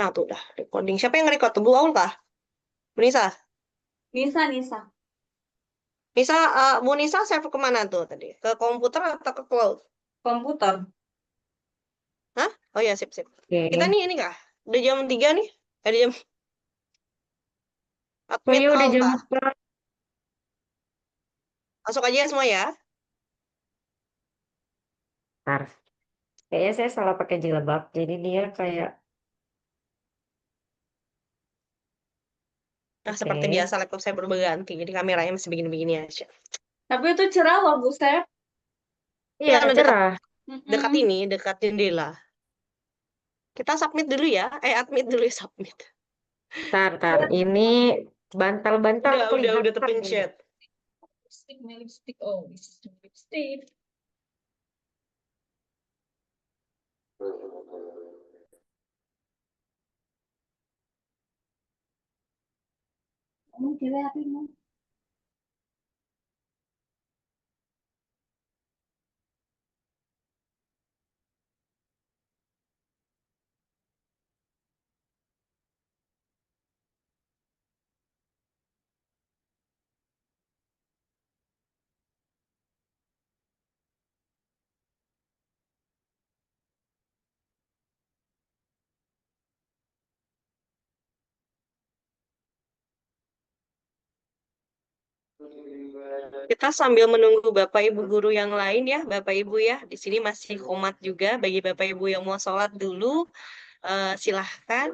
Nah, tuh udah recording. Siapa yang nge-record tuh? Bu Aul kah? Bu Nisa? Nisa, Nisa. Nisa, Bu Nisa save kemana tuh tadi? Ke komputer atau ke cloud? Komputer. Hah? Oh ya, sip, sip. Kita Oke. nih ini kah? Udah jam 3 nih. Ada jam Oh admit iya udah all jam kah? 4. Masuk aja ya semua ya. Bentar. Kayaknya saya salah pakai jilbab. Jadi dia kayak Nah, oke. seperti biasa laptop saya berubah ganti. Jadi kameranya masih begini-begini aja. Tapi itu cerah loh, Buset. Ya, Iya, karena dekat cerah. dekat Mm-mm. ini, dekat jendela. Kita submit dulu ya. Admit dulu ya, submit. Tar, tar. Ini bantal-bantal Udah kelihatan ini. terpencet. Lipstick, my lipstick. Oh, this is my lipstick. Kamu cewek apa ini? Kita sambil menunggu Bapak Ibu guru yang lain ya, Bapak Ibu ya. Di sini masih komat juga bagi Bapak Ibu yang mau sholat dulu. Silahkan.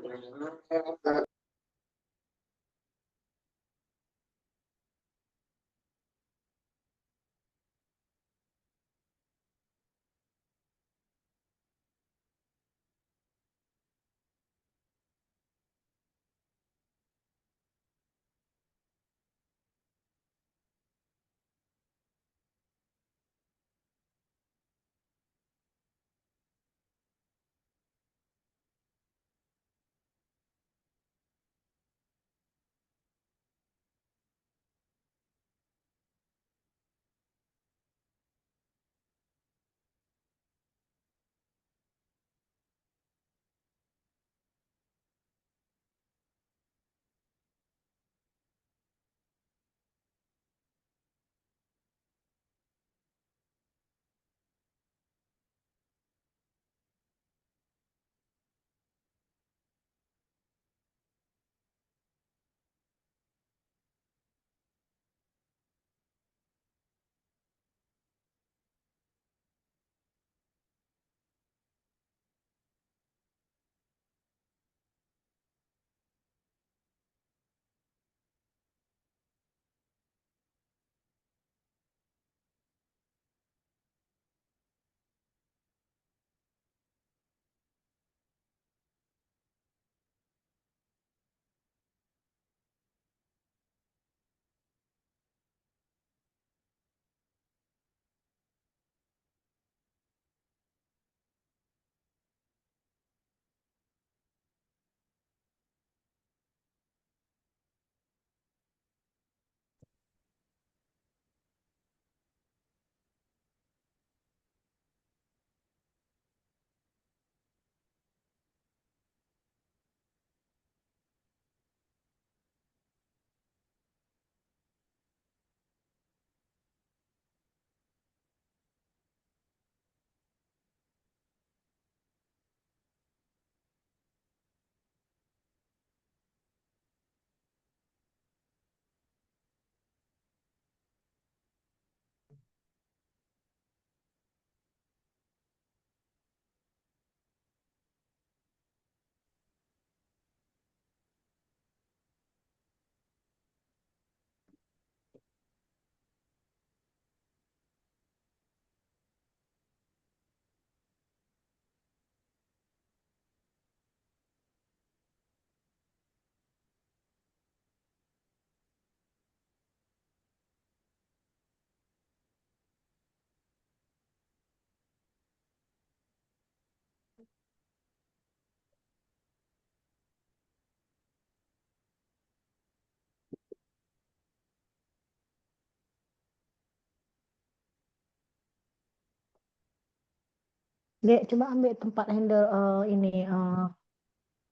Dek, coba ambil tempat handle ini.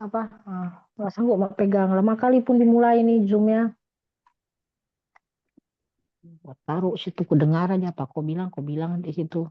apa nggak sanggup mau pegang. Lama kali pun dimulai nih Zoom-nya. Gua taruh situ, ku dengar aja apa kau bilang di situ.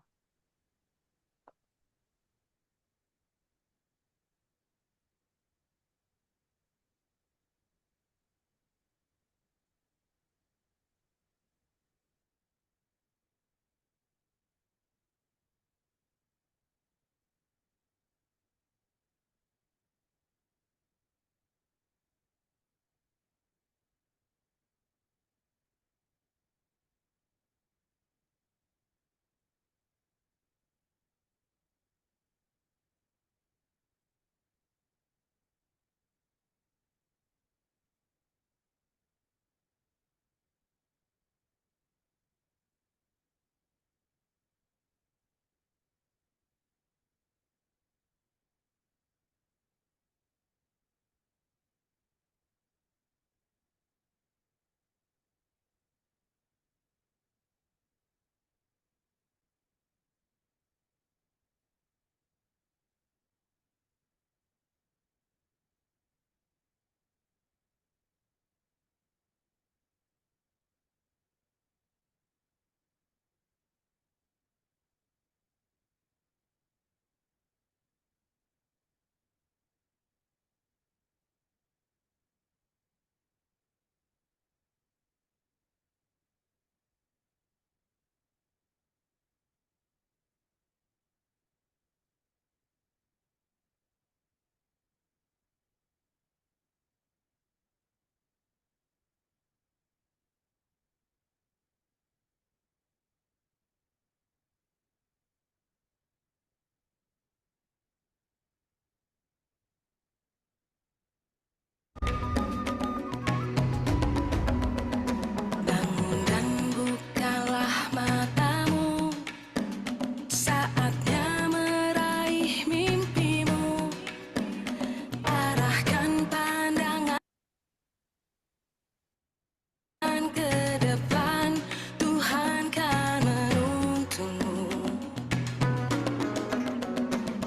Bangun dan bukalah matamu, saatnya meraih mimpimu. Arahkan pandangan ke depan, Tuhan kan menuntunmu.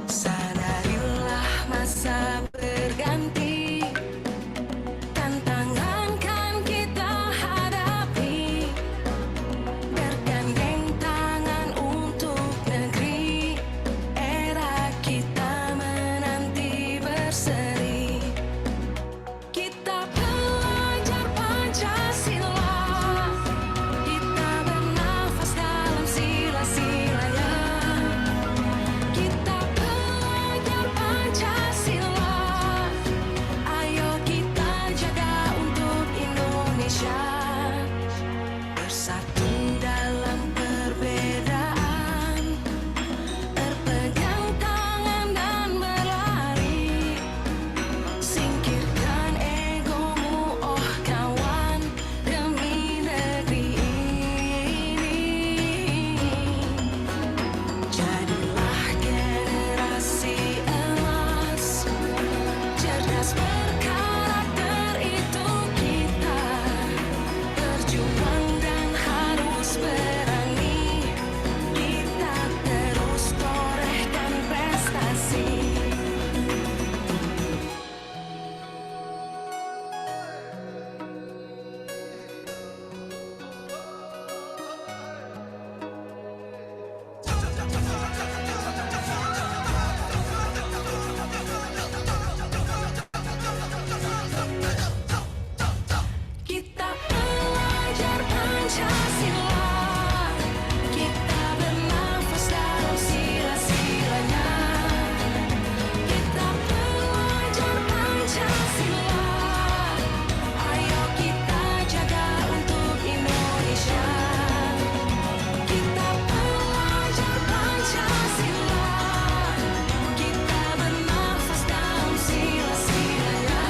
Sadarilah masa berganti, tantangan kan kita hadapi. Bergandeng tangan untuk negeri, era kita menanti berseri. Kita pelajar Pancasila, kita bernafas dalam sila-silanya. Kita pelajar Pancasila, ayo kita jaga untuk Indonesia. Bersatu dalam perbedaan, berpegang tangan dan berlari. Singkirkan egomu, oh kawan, demi negeri ini. Jadilah generasi emas, cerdas berkarakter itu kita. Berjuang dan harus berani, kita terus torehkan prestasi. Kita pelajar Pancasila, kita bernafas dalam sila-silanya. Kita pelajar Pancasila, ayo kita jaga untuk Indonesia. Kita pelajar Pancasila, kita bernafas dalam sila-silanya.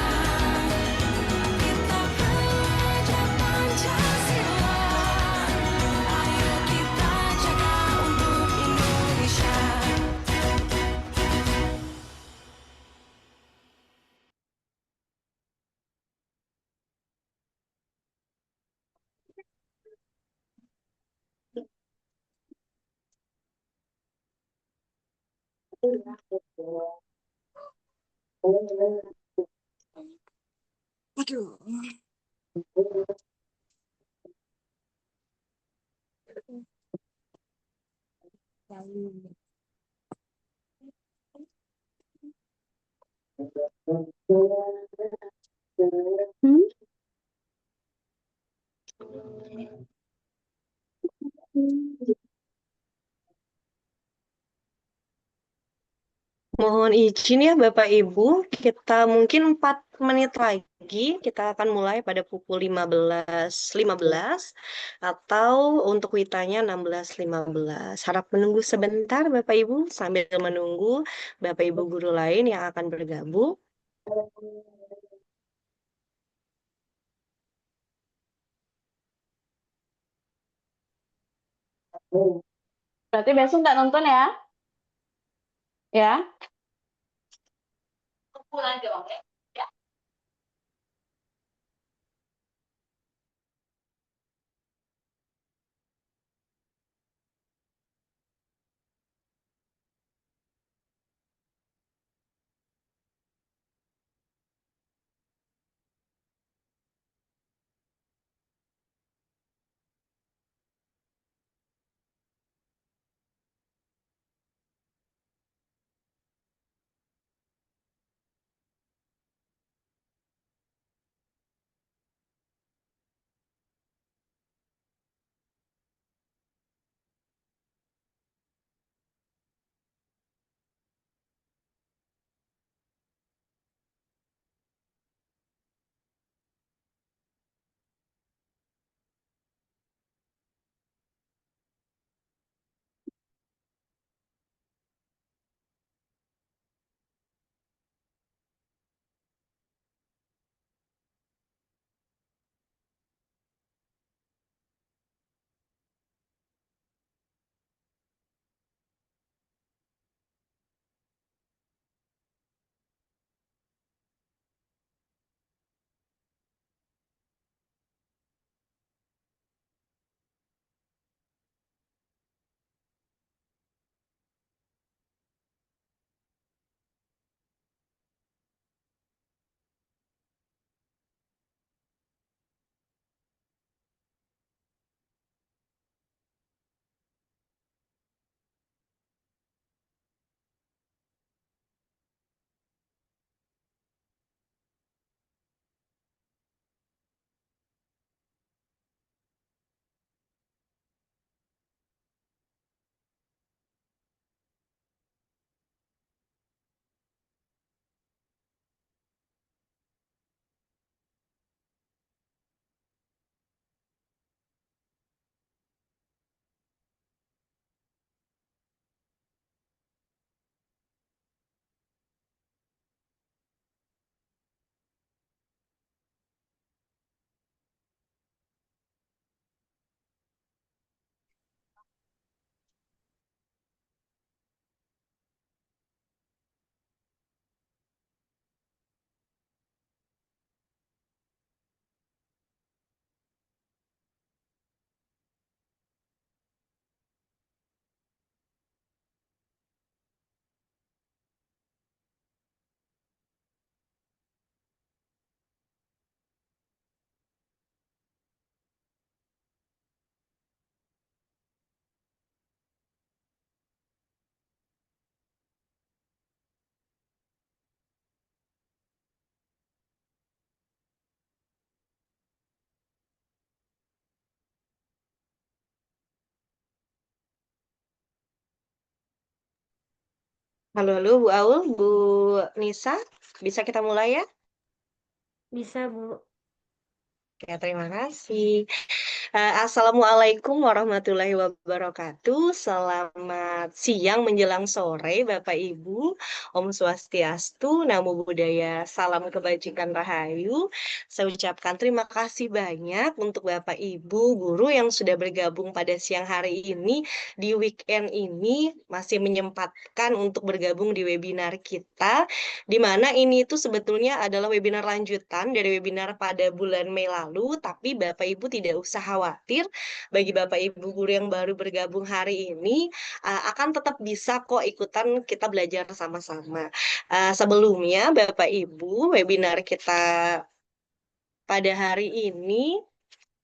Kita pelajar Pancasila, ayo kita jaga untuk Indonesia. Aduh. Hmm? Mohon izin ya Bapak Ibu, kita mungkin 4 menit lagi, kita akan mulai pada pukul 15.15 atau untuk witanya 16.15. Harap menunggu sebentar Bapak Ibu sambil menunggu Bapak Ibu guru lain yang akan bergabung. Berarti besok nggak nonton ya? Ya? Pulang dong ya. Halo, halo Bu Aul, Bu Nisa, bisa kita mulai ya? Bisa, Bu. Ya, terima kasih. Assalamualaikum warahmatullahi wabarakatuh. Selamat siang menjelang sore, Bapak Ibu. Om Swastiastu, Namo Buddhaya, salam kebajikan rahayu. Saya ucapkan terima kasih banyak untuk Bapak Ibu guru yang sudah bergabung pada siang hari ini di weekend ini masih menyempatkan untuk bergabung di webinar kita, di mana ini itu sebetulnya adalah webinar lanjutan dari webinar pada bulan Mei lalu, tapi Bapak Ibu tidak usah khawatir, bagi Bapak Ibu guru yang baru bergabung hari ini akan tetap bisa kok ikutan kita belajar sama-sama. Sebelumnya Bapak Ibu, webinar kita pada hari ini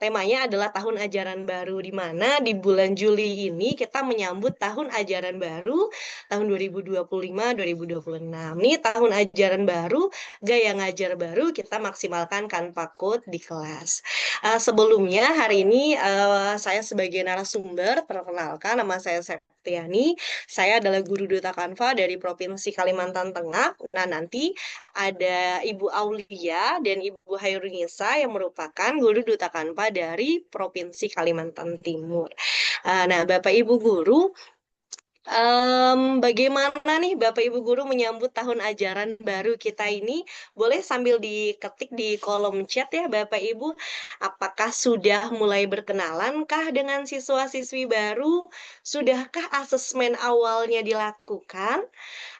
temanya adalah tahun ajaran baru, di mana di bulan Juli ini kita menyambut tahun ajaran baru tahun 2025-2026. Nih tahun ajaran baru, gaya ngajar baru, kita maksimalkan Canva Code di kelas. Sebelumnya hari ini saya sebagai narasumber, perkenalkan nama saya Septiani. Saya adalah guru Duta Canva dari Provinsi Kalimantan Tengah. Nah, nanti ada Ibu Aulia dan Ibu Hairunisa yang merupakan guru Duta Canva dari Provinsi Kalimantan Timur. Nah, Bapak Ibu guru, bagaimana nih Bapak Ibu guru menyambut tahun ajaran baru kita ini? Boleh sambil diketik di kolom chat ya Bapak Ibu. Apakah sudah mulai berkenalankah dengan siswa-siswi baru? Sudahkah asesmen awalnya dilakukan?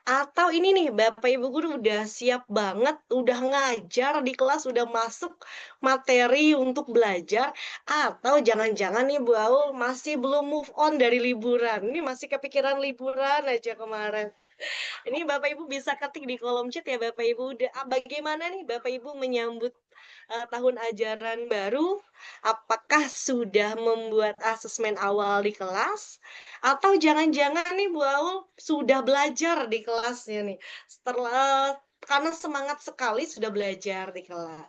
Atau ini nih, Bapak Ibu guru udah siap banget, udah ngajar di kelas, udah masuk materi untuk belajar, atau jangan-jangan nih Bu Aul masih belum move on dari liburan. Ini masih kepikiran liburan aja kemarin. Ini Bapak Ibu bisa ketik di kolom chat ya Bapak Ibu. Bagaimana nih Bapak Ibu menyambut tahun ajaran baru? Apakah sudah membuat asesmen awal di kelas? Atau jangan-jangan nih Bu Aul sudah belajar di kelasnya nih? Setelah karena semangat sekali sudah belajar di kelas.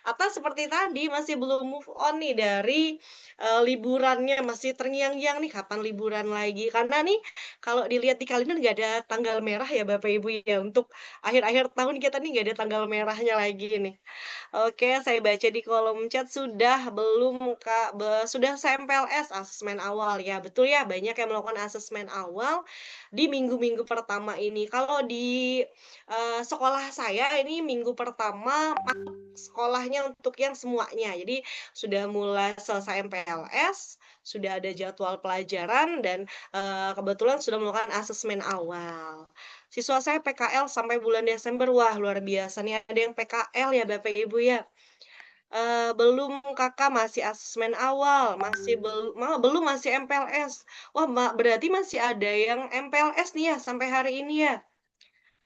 Atau seperti tadi masih belum move on nih dari liburannya, masih terngiang-ngiang nih kapan liburan lagi. Karena nih kalau dilihat di kalender nggak ada tanggal merah ya Bapak Ibu ya, untuk akhir-akhir tahun kita nih nggak ada tanggal merahnya lagi nih. Oke, saya baca di kolom chat sudah belum Kak, sudah CMPLS asesmen awal ya. Betul ya, banyak yang melakukan asesmen awal di minggu-minggu pertama ini. Kalau di sekolah saya ini minggu pertama sekolahnya untuk yang semuanya. Jadi sudah mulai selesai MPLS, sudah ada jadwal pelajaran dan kebetulan sudah melakukan asesmen awal. Siswa saya PKL sampai bulan Desember, wah luar biasa nih ada yang PKL ya Bapak Ibu ya. Belum Kakak masih asesmen awal, belum masih MPLS. Wah, berarti masih ada yang MPLS nih ya sampai hari ini ya.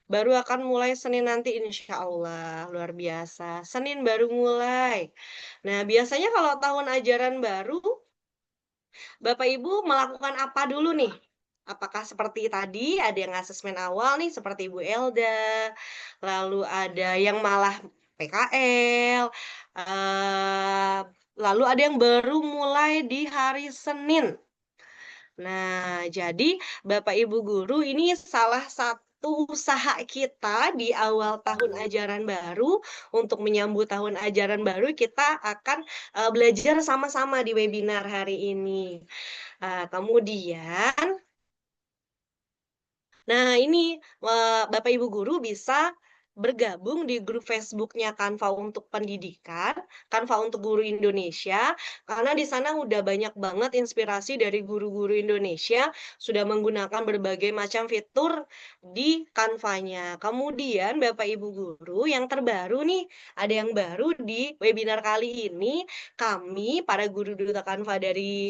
Baru akan mulai Senin nanti insya Allah, luar biasa. Senin baru mulai. Nah, biasanya kalau tahun ajaran baru, Bapak Ibu melakukan apa dulu nih? Apakah seperti tadi ada yang asesmen awal nih seperti Ibu Elda, lalu ada yang malah PKL, lalu ada yang baru mulai di hari Senin. Nah, jadi Bapak Ibu guru ini salah satu usaha kita di awal tahun ajaran baru untuk menyambut tahun ajaran baru kita akan belajar sama-sama di webinar hari ini. Kemudian, nah ini Bapak Ibu guru bisa bergabung di grup Facebooknya Canva untuk Pendidikan, Canva untuk Guru Indonesia, karena di sana udah banyak banget inspirasi dari guru-guru Indonesia sudah menggunakan berbagai macam fitur di Canva-nya. Kemudian Bapak Ibu guru yang terbaru nih, ada yang baru di webinar kali ini, kami para guru Duta Canva dari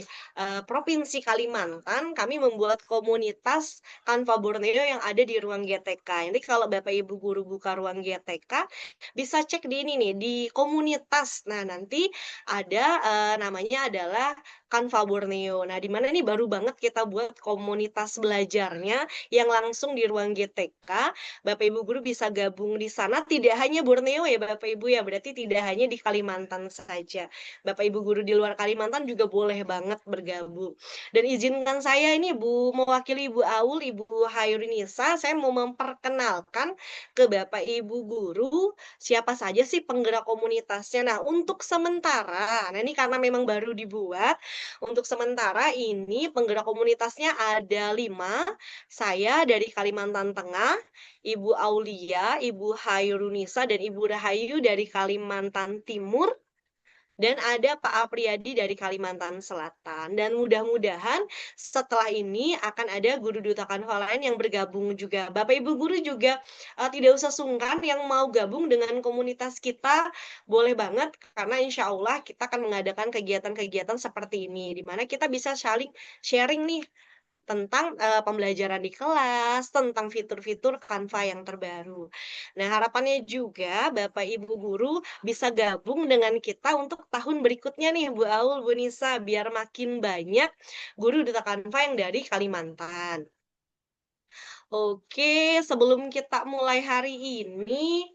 Provinsi Kalimantan, kami membuat komunitas Canva Borneo yang ada di ruang GTK. Jadi kalau Bapak Ibu guru buka ruang GTK, bisa cek di ini nih, di komunitas. Nah, nanti ada namanya adalah Canva Borneo. Nah, di mana ini baru banget kita buat komunitas belajarnya yang langsung di ruang GTK. Bapak Ibu guru bisa gabung di sana, tidak hanya Borneo ya Bapak Ibu ya, berarti tidak hanya di Kalimantan saja. Bapak Ibu guru di luar Kalimantan juga boleh banget bergabung. Dan izinkan saya ini mewakili Ibu Aul, Ibu Hairunisa, saya mau memperkenalkan ke Bapak Ibu guru siapa saja sih penggerak komunitasnya. Nah, untuk sementara, nah ini karena memang baru dibuat, untuk sementara ini penggerak komunitasnya ada 5. Saya dari Kalimantan Tengah, Ibu Aulia, Ibu Hairunisa, dan Ibu Rahayu dari Kalimantan Timur, dan ada Pak Apriyadi dari Kalimantan Selatan. Dan mudah-mudahan setelah ini akan ada guru Duta Canva lain yang bergabung juga. Bapak Ibu guru juga tidak usah sungkan yang mau gabung dengan komunitas kita, boleh banget karena insya Allah kita akan mengadakan kegiatan-kegiatan seperti ini, di mana kita bisa saling sharing nih tentang pembelajaran di kelas, tentang fitur-fitur Canva yang terbaru. Nah, harapannya juga Bapak Ibu guru bisa gabung dengan kita untuk tahun berikutnya nih Bu Aul, Bu Nisa, biar makin banyak guru duta Canva yang dari Kalimantan. Oke, sebelum kita mulai hari ini,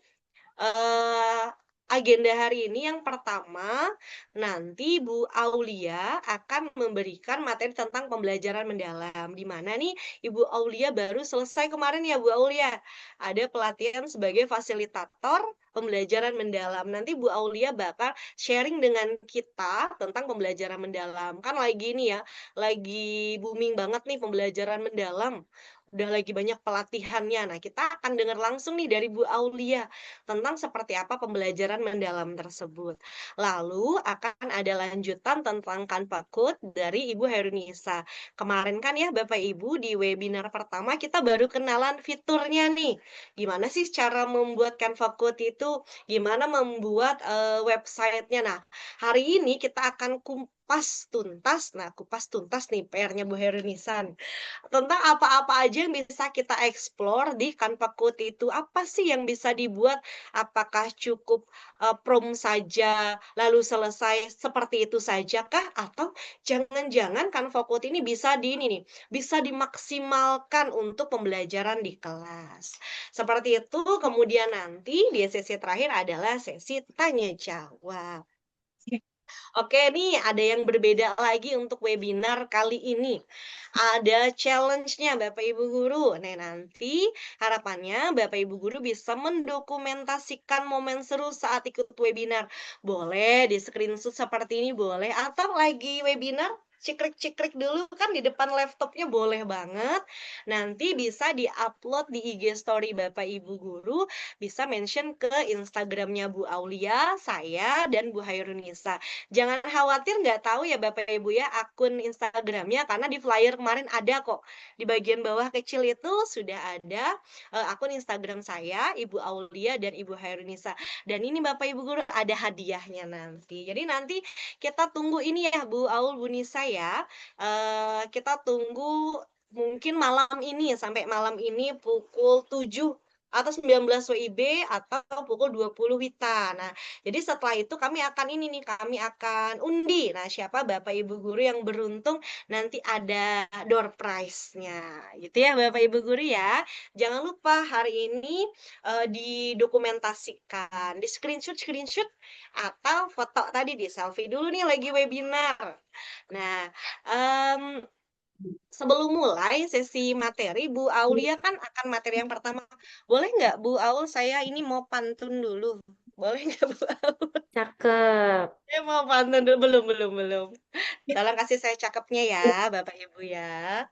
Eee, agenda hari ini yang pertama, nanti Bu Aulia akan memberikan materi tentang pembelajaran mendalam, di mana nih Ibu Aulia baru selesai kemarin ya Bu Aulia, ada pelatihan sebagai fasilitator pembelajaran mendalam. Nanti Bu Aulia bakal sharing dengan kita tentang pembelajaran mendalam. Kan lagi ini ya, lagi booming banget nih pembelajaran mendalam, udah lagi banyak pelatihannya. Nah, kita akan dengar langsung nih dari Bu Aulia tentang seperti apa pembelajaran mendalam tersebut. Lalu akan ada lanjutan tentang Canva Code dari Ibu Herunisa. Kemarin kan ya Bapak Ibu di webinar pertama kita baru kenalan fiturnya nih. Gimana sih cara membuat Canva Code itu? Gimana membuat websitenya? Nah, hari ini kita akan kupas tuntas. Nah, kupas tuntas nih PR-nya Bu Herunisa nih. Tentang apa-apa aja yang bisa kita explore di Canva Code itu. Apa sih yang bisa dibuat? Apakah cukup, prompt saja, lalu selesai seperti itu saja kah? Atau jangan-jangan Canva Code ini bisa di ini nih, bisa dimaksimalkan untuk pembelajaran di kelas. Seperti itu, kemudian nanti di sesi terakhir adalah sesi tanya jawab. Oke nih, ada yang berbeda lagi untuk webinar kali ini. Ada challenge-nya Bapak Ibu Guru. Nah, nanti harapannya Bapak Ibu Guru bisa mendokumentasikan momen seru saat ikut webinar. Boleh di-screenshot seperti ini boleh, atau lagi webinar cikrik-cikrik dulu kan di depan laptopnya boleh banget. Nanti bisa di-upload di IG story Bapak Ibu Guru, bisa mention ke Instagramnya Bu Aulia, saya, dan Bu Hairunisa. Jangan khawatir nggak tahu ya Bapak Ibu ya akun Instagramnya karena di flyer kemarin ada kok. Di bagian bawah kecil itu sudah ada akun Instagram saya, Ibu Aulia dan Ibu Hairunisa. Dan ini Bapak Ibu guru ada hadiahnya nanti. Jadi nanti kita tunggu ini ya Bu Aul, Bu Nisa ya. Kita tunggu mungkin malam ini sampai malam ini pukul 7 atau 19 WIB atau pukul 20 WITA. Nah, jadi setelah itu kami akan ini nih, kami akan undi. Nah, siapa Bapak Ibu guru yang beruntung nanti ada door prize-nya. Gitu ya Bapak Ibu guru ya. Jangan lupa hari ini didokumentasikan, di-screenshot atau foto tadi di selfie dulu nih lagi webinar. Nah, mmm sebelum mulai sesi materi, Bu Aulia kan akan materi yang pertama. Boleh nggak Bu Aul, saya ini mau pantun dulu. Boleh nggak Bu Aul? Cakep. Saya mau pantun dulu, belum. Tolong kasih saya cakepnya ya, Bapak Ibu ya.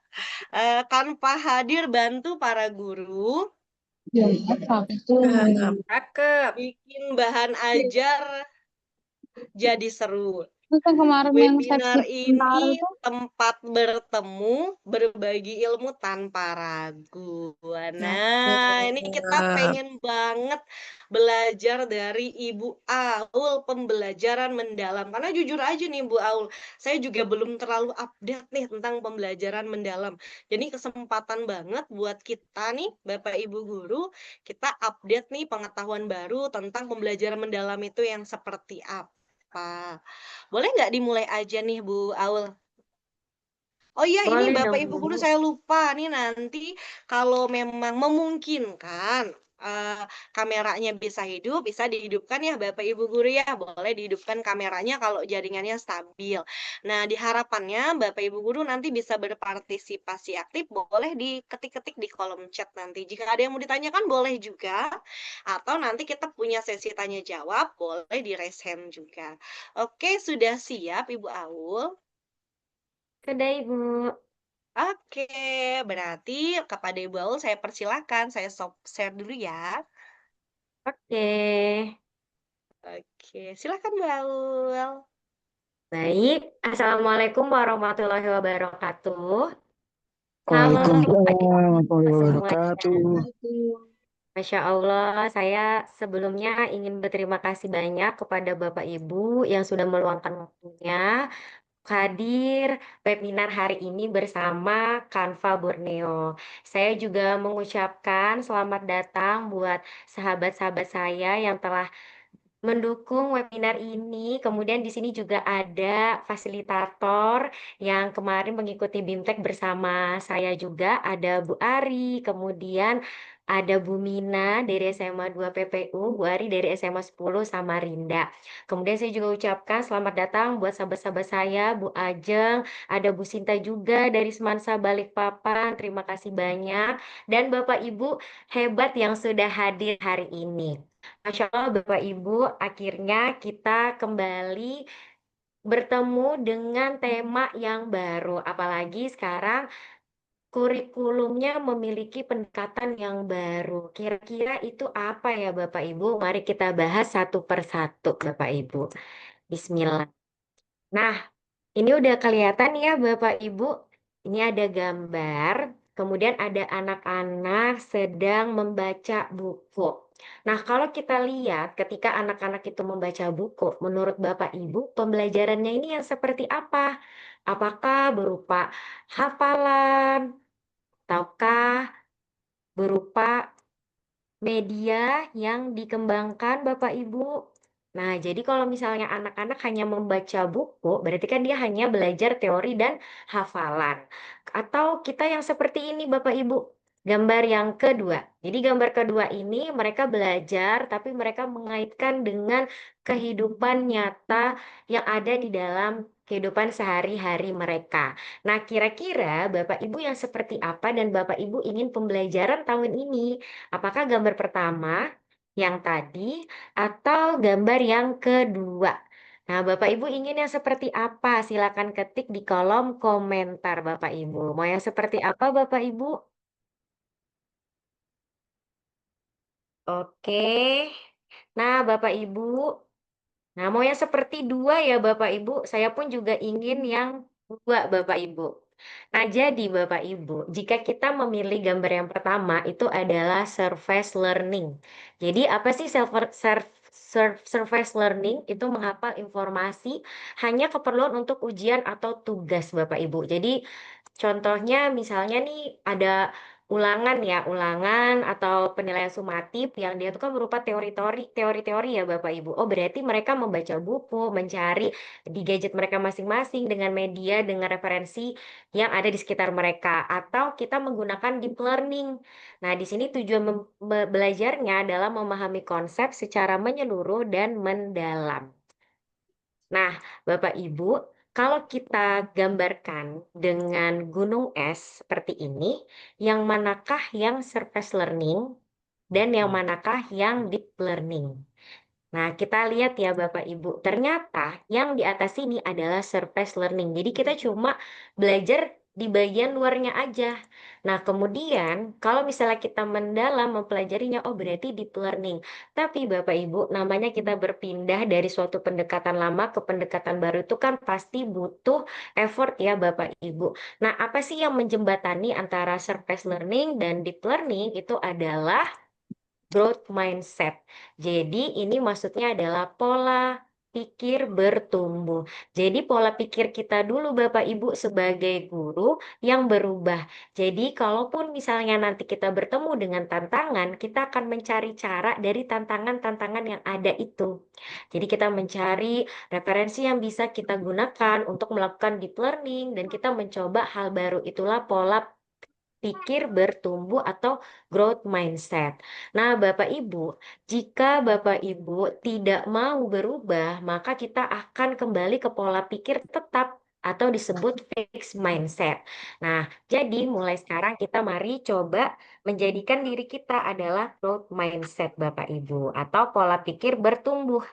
Tanpa hadir bantu para guru, Cakep. bikin bahan ajar jadi seru. Itu kan kemarin yang Webinar seksi tentara ini itu. tempat bertemu, berbagi ilmu tanpa ragu. Nah, ini kita Cakep. pengen banget belajar dari Ibu Aul, pembelajaran mendalam. Karena jujur aja nih Bu Aul, saya juga belum terlalu update nih tentang pembelajaran mendalam. Jadi kesempatan banget buat kita nih, Bapak Ibu guru, kita update nih pengetahuan baru tentang pembelajaran mendalam itu yang seperti apa. Boleh nggak dimulai aja nih Bu Aul? Oh iya ini Boleh Bapak dong, Ibu guru Bu. saya lupa nih nanti kalau memang memungkinkan kameranya bisa hidup, bisa dihidupkan ya Bapak Ibu guru ya, boleh dihidupkan kameranya kalau jaringannya stabil. Nah di harapannya Bapak Ibu guru nanti bisa berpartisipasi aktif, boleh diketik-ketik di kolom chat nanti. Jika ada yang mau ditanyakan boleh juga, atau nanti kita punya sesi tanya jawab, boleh di raise hand juga. Oke, sudah siap Ibu Aul? Sudah, Ibu. Oke, berarti kepada Ibu Aul saya persilakan, saya stop share dulu ya. Oke. Oke, silakan Mbak Aul. Baik. Assalamualaikum warahmatullahi wabarakatuh. Halo Bapak Ibu Waalaikumsalam warahmatullahi semuanya. wabarakatuh. Masya Allah, saya sebelumnya ingin berterima kasih banyak kepada Bapak Ibu yang sudah meluangkan waktunya hadir webinar hari ini bersama Kanva Borneo. Saya juga mengucapkan selamat datang buat sahabat-sahabat saya yang telah mendukung webinar ini. Kemudian di sini juga ada fasilitator yang kemarin mengikuti BIMTEK bersama saya juga, ada Bu Ari, kemudian ada Bu Mina dari SMA 2 PPU, Bu Ari dari SMA 10 Samarinda. Kemudian saya juga ucapkan selamat datang buat sahabat-sahabat saya, Bu Ajeng, ada Bu Sinta juga dari Semansa Balikpapan. Terima kasih banyak. Dan Bapak Ibu hebat yang sudah hadir hari ini. Masya Allah, Bapak Ibu, akhirnya kita kembali bertemu dengan tema yang baru. Apalagi sekarang kurikulumnya memiliki pendekatan yang baru. Kira-kira itu apa ya, Bapak Ibu? Mari kita bahas satu persatu, Bapak Ibu. Bismillah. Nah, ini udah kelihatan ya Bapak Ibu. Ini ada gambar, kemudian ada anak-anak sedang membaca buku. Nah, kalau kita lihat ketika anak-anak itu membaca buku, menurut Bapak Ibu, pembelajarannya ini yang seperti apa? Apakah berupa hafalan, ataukah berupa media yang dikembangkan Bapak Ibu? Nah, jadi kalau misalnya anak-anak hanya membaca buku, berarti kan dia hanya belajar teori dan hafalan. Atau kita yang seperti ini Bapak Ibu, gambar yang kedua. Jadi gambar kedua ini mereka belajar, tapi mereka mengaitkan dengan kehidupan nyata yang ada di dalam kehidupan sehari-hari mereka. Nah, kira-kira Bapak Ibu yang seperti apa dan Bapak Ibu ingin pembelajaran tahun ini? Apakah gambar pertama yang tadi atau gambar yang kedua? Nah, Bapak Ibu ingin yang seperti apa? Silakan ketik di kolom komentar Bapak Ibu. Mau yang seperti apa Bapak Ibu? Oke. Nah, Bapak Ibu, nah mau yang seperti dua ya Bapak Ibu. Saya pun juga ingin yang dua Bapak Ibu. Nah, jadi Bapak Ibu, jika kita memilih gambar yang pertama itu adalah surface learning. Jadi apa sih surface learning? Itu menghafal informasi hanya keperluan untuk ujian atau tugas Bapak Ibu. Jadi contohnya misalnya nih ada ulangan ya, ulangan atau penilaian sumatif yang dia itu kan berupa teori-teori ya Bapak Ibu. Oh, berarti mereka membaca buku, mencari di gadget mereka masing-masing dengan media, dengan referensi yang ada di sekitar mereka, atau kita menggunakan deep learning. Nah, di sini tujuan belajarnya adalah memahami konsep secara menyeluruh dan mendalam. Nah, Bapak Ibu, kalau kita gambarkan dengan gunung es seperti ini, yang manakah yang surface learning dan yang manakah yang deep learning? Nah, kita lihat ya Bapak Ibu, ternyata yang di atas ini adalah surface learning. Jadi kita cuma belajar di bagian luarnya aja. Nah, kemudian kalau misalnya kita mendalam mempelajarinya, oh berarti deep learning. Tapi Bapak Ibu, namanya kita berpindah dari suatu pendekatan lama ke pendekatan baru itu kan pasti butuh effort ya Bapak Ibu. Nah, apa sih yang menjembatani antara surface learning dan deep learning? Itu adalah growth mindset. Jadi ini maksudnya adalah pola pikir bertumbuh. Jadi pola pikir kita dulu Bapak Ibu sebagai guru yang berubah. Jadi kalaupun misalnya nanti kita bertemu dengan tantangan, kita akan mencari cara dari tantangan-tantangan yang ada itu. Jadi kita mencari referensi yang bisa kita gunakan untuk melakukan deep learning dan kita mencoba hal baru. Itulah pola pikir bertumbuh atau growth mindset. Nah, Bapak Ibu, jika Bapak Ibu tidak mau berubah, maka kita akan kembali ke pola pikir tetap atau disebut fixed mindset. Nah, jadi mulai sekarang kita mari coba menjadikan diri kita adalah growth mindset Bapak Ibu atau pola pikir bertumbuh.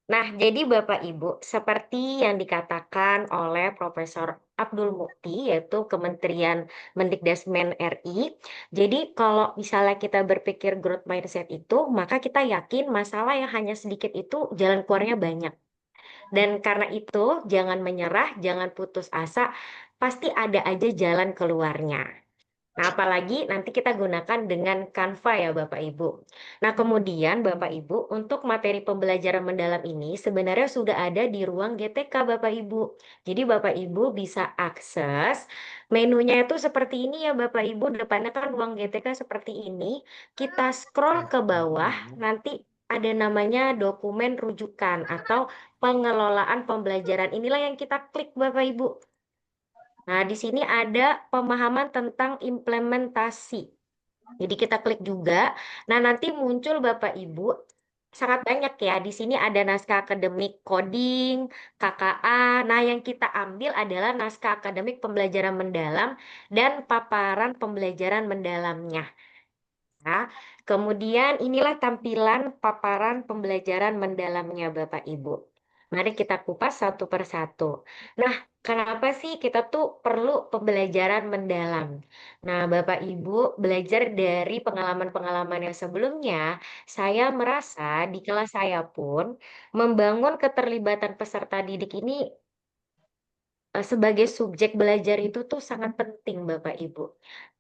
Nah, jadi Bapak Ibu, seperti yang dikatakan oleh Profesor Abdul Mukti, yaitu Kementerian Mendikdasmen RI, jadi kalau misalnya kita berpikir growth mindset itu, maka kita yakin masalah yang hanya sedikit itu jalan keluarnya banyak. Dan karena itu, jangan menyerah, jangan putus asa, pasti ada aja jalan keluarnya. Nah, apalagi nanti kita gunakan dengan Canva ya Bapak Ibu. Nah, kemudian Bapak Ibu, untuk materi pembelajaran mendalam ini sebenarnya sudah ada di ruang GTK Bapak Ibu. Jadi Bapak Ibu bisa akses menunya itu seperti ini ya Bapak Ibu. Depannya kan ruang GTK seperti ini. Kita scroll ke bawah, nanti ada namanya dokumen rujukan atau pengelolaan pembelajaran. Inilah yang kita klik Bapak Ibu. Nah, di sini ada pemahaman tentang implementasi. Jadi kita klik juga. Nah, nanti muncul Bapak Ibu sangat banyak ya. Di sini ada naskah akademik coding, KKA. Nah, yang kita ambil adalah naskah akademik pembelajaran mendalam dan paparan pembelajaran mendalamnya. Nah, kemudian inilah tampilan paparan pembelajaran mendalamnya Bapak Ibu. Mari kita kupas satu persatu. Nah, kenapa sih kita tuh perlu pembelajaran mendalam? Nah, Bapak Ibu belajar dari pengalaman-pengalaman yang sebelumnya, saya merasa di kelas saya pun membangun keterlibatan peserta didik ini sebagai subjek belajar itu tuh sangat penting Bapak Ibu.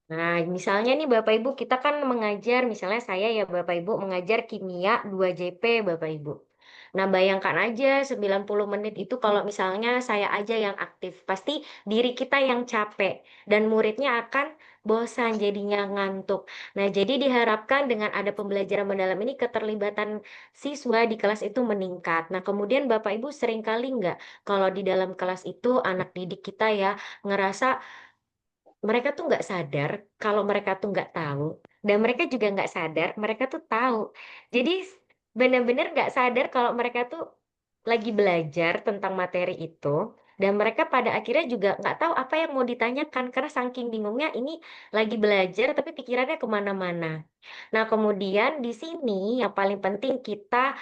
Nah, misalnya nih Bapak Ibu, kita kan mengajar, misalnya saya ya Bapak Ibu mengajar kimia 2 JP Bapak Ibu. Nah, bayangkan aja 90 menit itu kalau misalnya saya aja yang aktif, pasti diri kita yang capek dan muridnya akan bosan jadinya ngantuk. Nah, jadi diharapkan dengan ada pembelajaran mendalam ini keterlibatan siswa di kelas itu meningkat. Nah, kemudian Bapak Ibu sering kali nggak kalau di dalam kelas itu anak didik kita ya ngerasa mereka tuh nggak sadar kalau mereka tuh nggak tahu dan mereka juga nggak sadar mereka tuh tahu. Jadi benar-benar nggak sadar kalau mereka tuh lagi belajar tentang materi itu dan mereka pada akhirnya juga nggak tahu apa yang mau ditanyakan karena saking bingungnya ini lagi belajar tapi pikirannya kemana-mana. Nah, kemudian di sini yang paling penting kita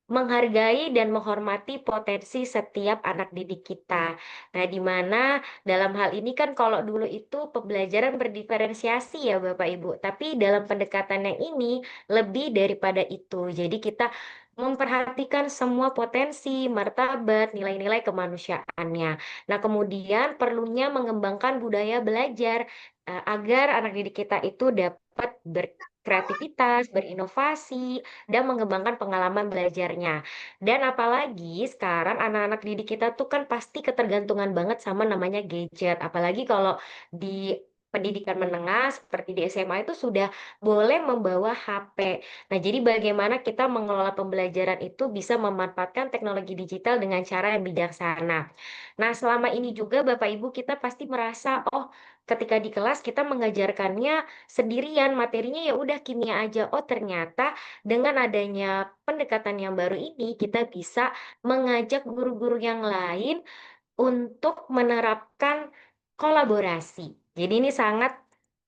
menghargai dan menghormati potensi setiap anak didik kita. Nah, di mana dalam hal ini kan kalau dulu itu pembelajaran berdiferensiasi ya Bapak Ibu, tapi dalam pendekatan yang ini lebih daripada itu. Jadi kita memperhatikan semua potensi, martabat, nilai-nilai kemanusiaannya. Nah, kemudian perlunya mengembangkan budaya belajar agar anak didik kita itu dapat berkreativitas, berinovasi, dan mengembangkan pengalaman belajarnya. Dan apalagi sekarang anak-anak didik kita tuh kan pasti ketergantungan banget sama namanya gadget. Apalagi kalau di pendidikan menengah seperti di SMA itu sudah boleh membawa HP. Nah, jadi bagaimana kita mengelola pembelajaran itu bisa memanfaatkan teknologi digital dengan cara yang bijaksana. Nah, selama ini juga Bapak Ibu kita pasti merasa, oh, ketika di kelas kita mengajarkannya sendirian, materinya ya udah kimia aja. Oh, ternyata dengan adanya pendekatan yang baru ini, kita bisa mengajak guru-guru yang lain untuk menerapkan kolaborasi. Jadi ini sangat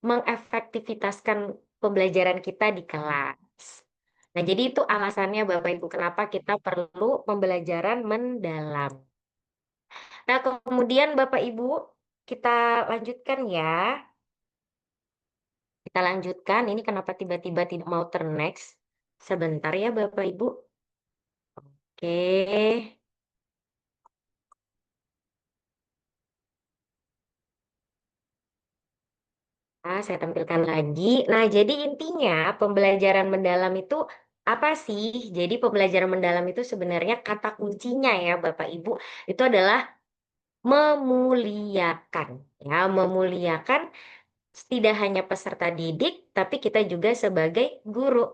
mengefektivitaskan pembelajaran kita di kelas. Nah, jadi itu alasannya Bapak Ibu kenapa kita perlu pembelajaran mendalam. Nah, kemudian Bapak Ibu kita lanjutkan ya. Kita lanjutkan. Ini kenapa tiba-tiba tidak mau next? Sebentar ya Bapak Ibu. Oke. Nah, saya tampilkan lagi. Nah, jadi intinya pembelajaran mendalam itu apa sih? Jadi pembelajaran mendalam itu sebenarnya kata kuncinya ya Bapak Ibu, itu adalah memuliakan. Ya, memuliakan tidak hanya peserta didik, tapi kita juga sebagai guru.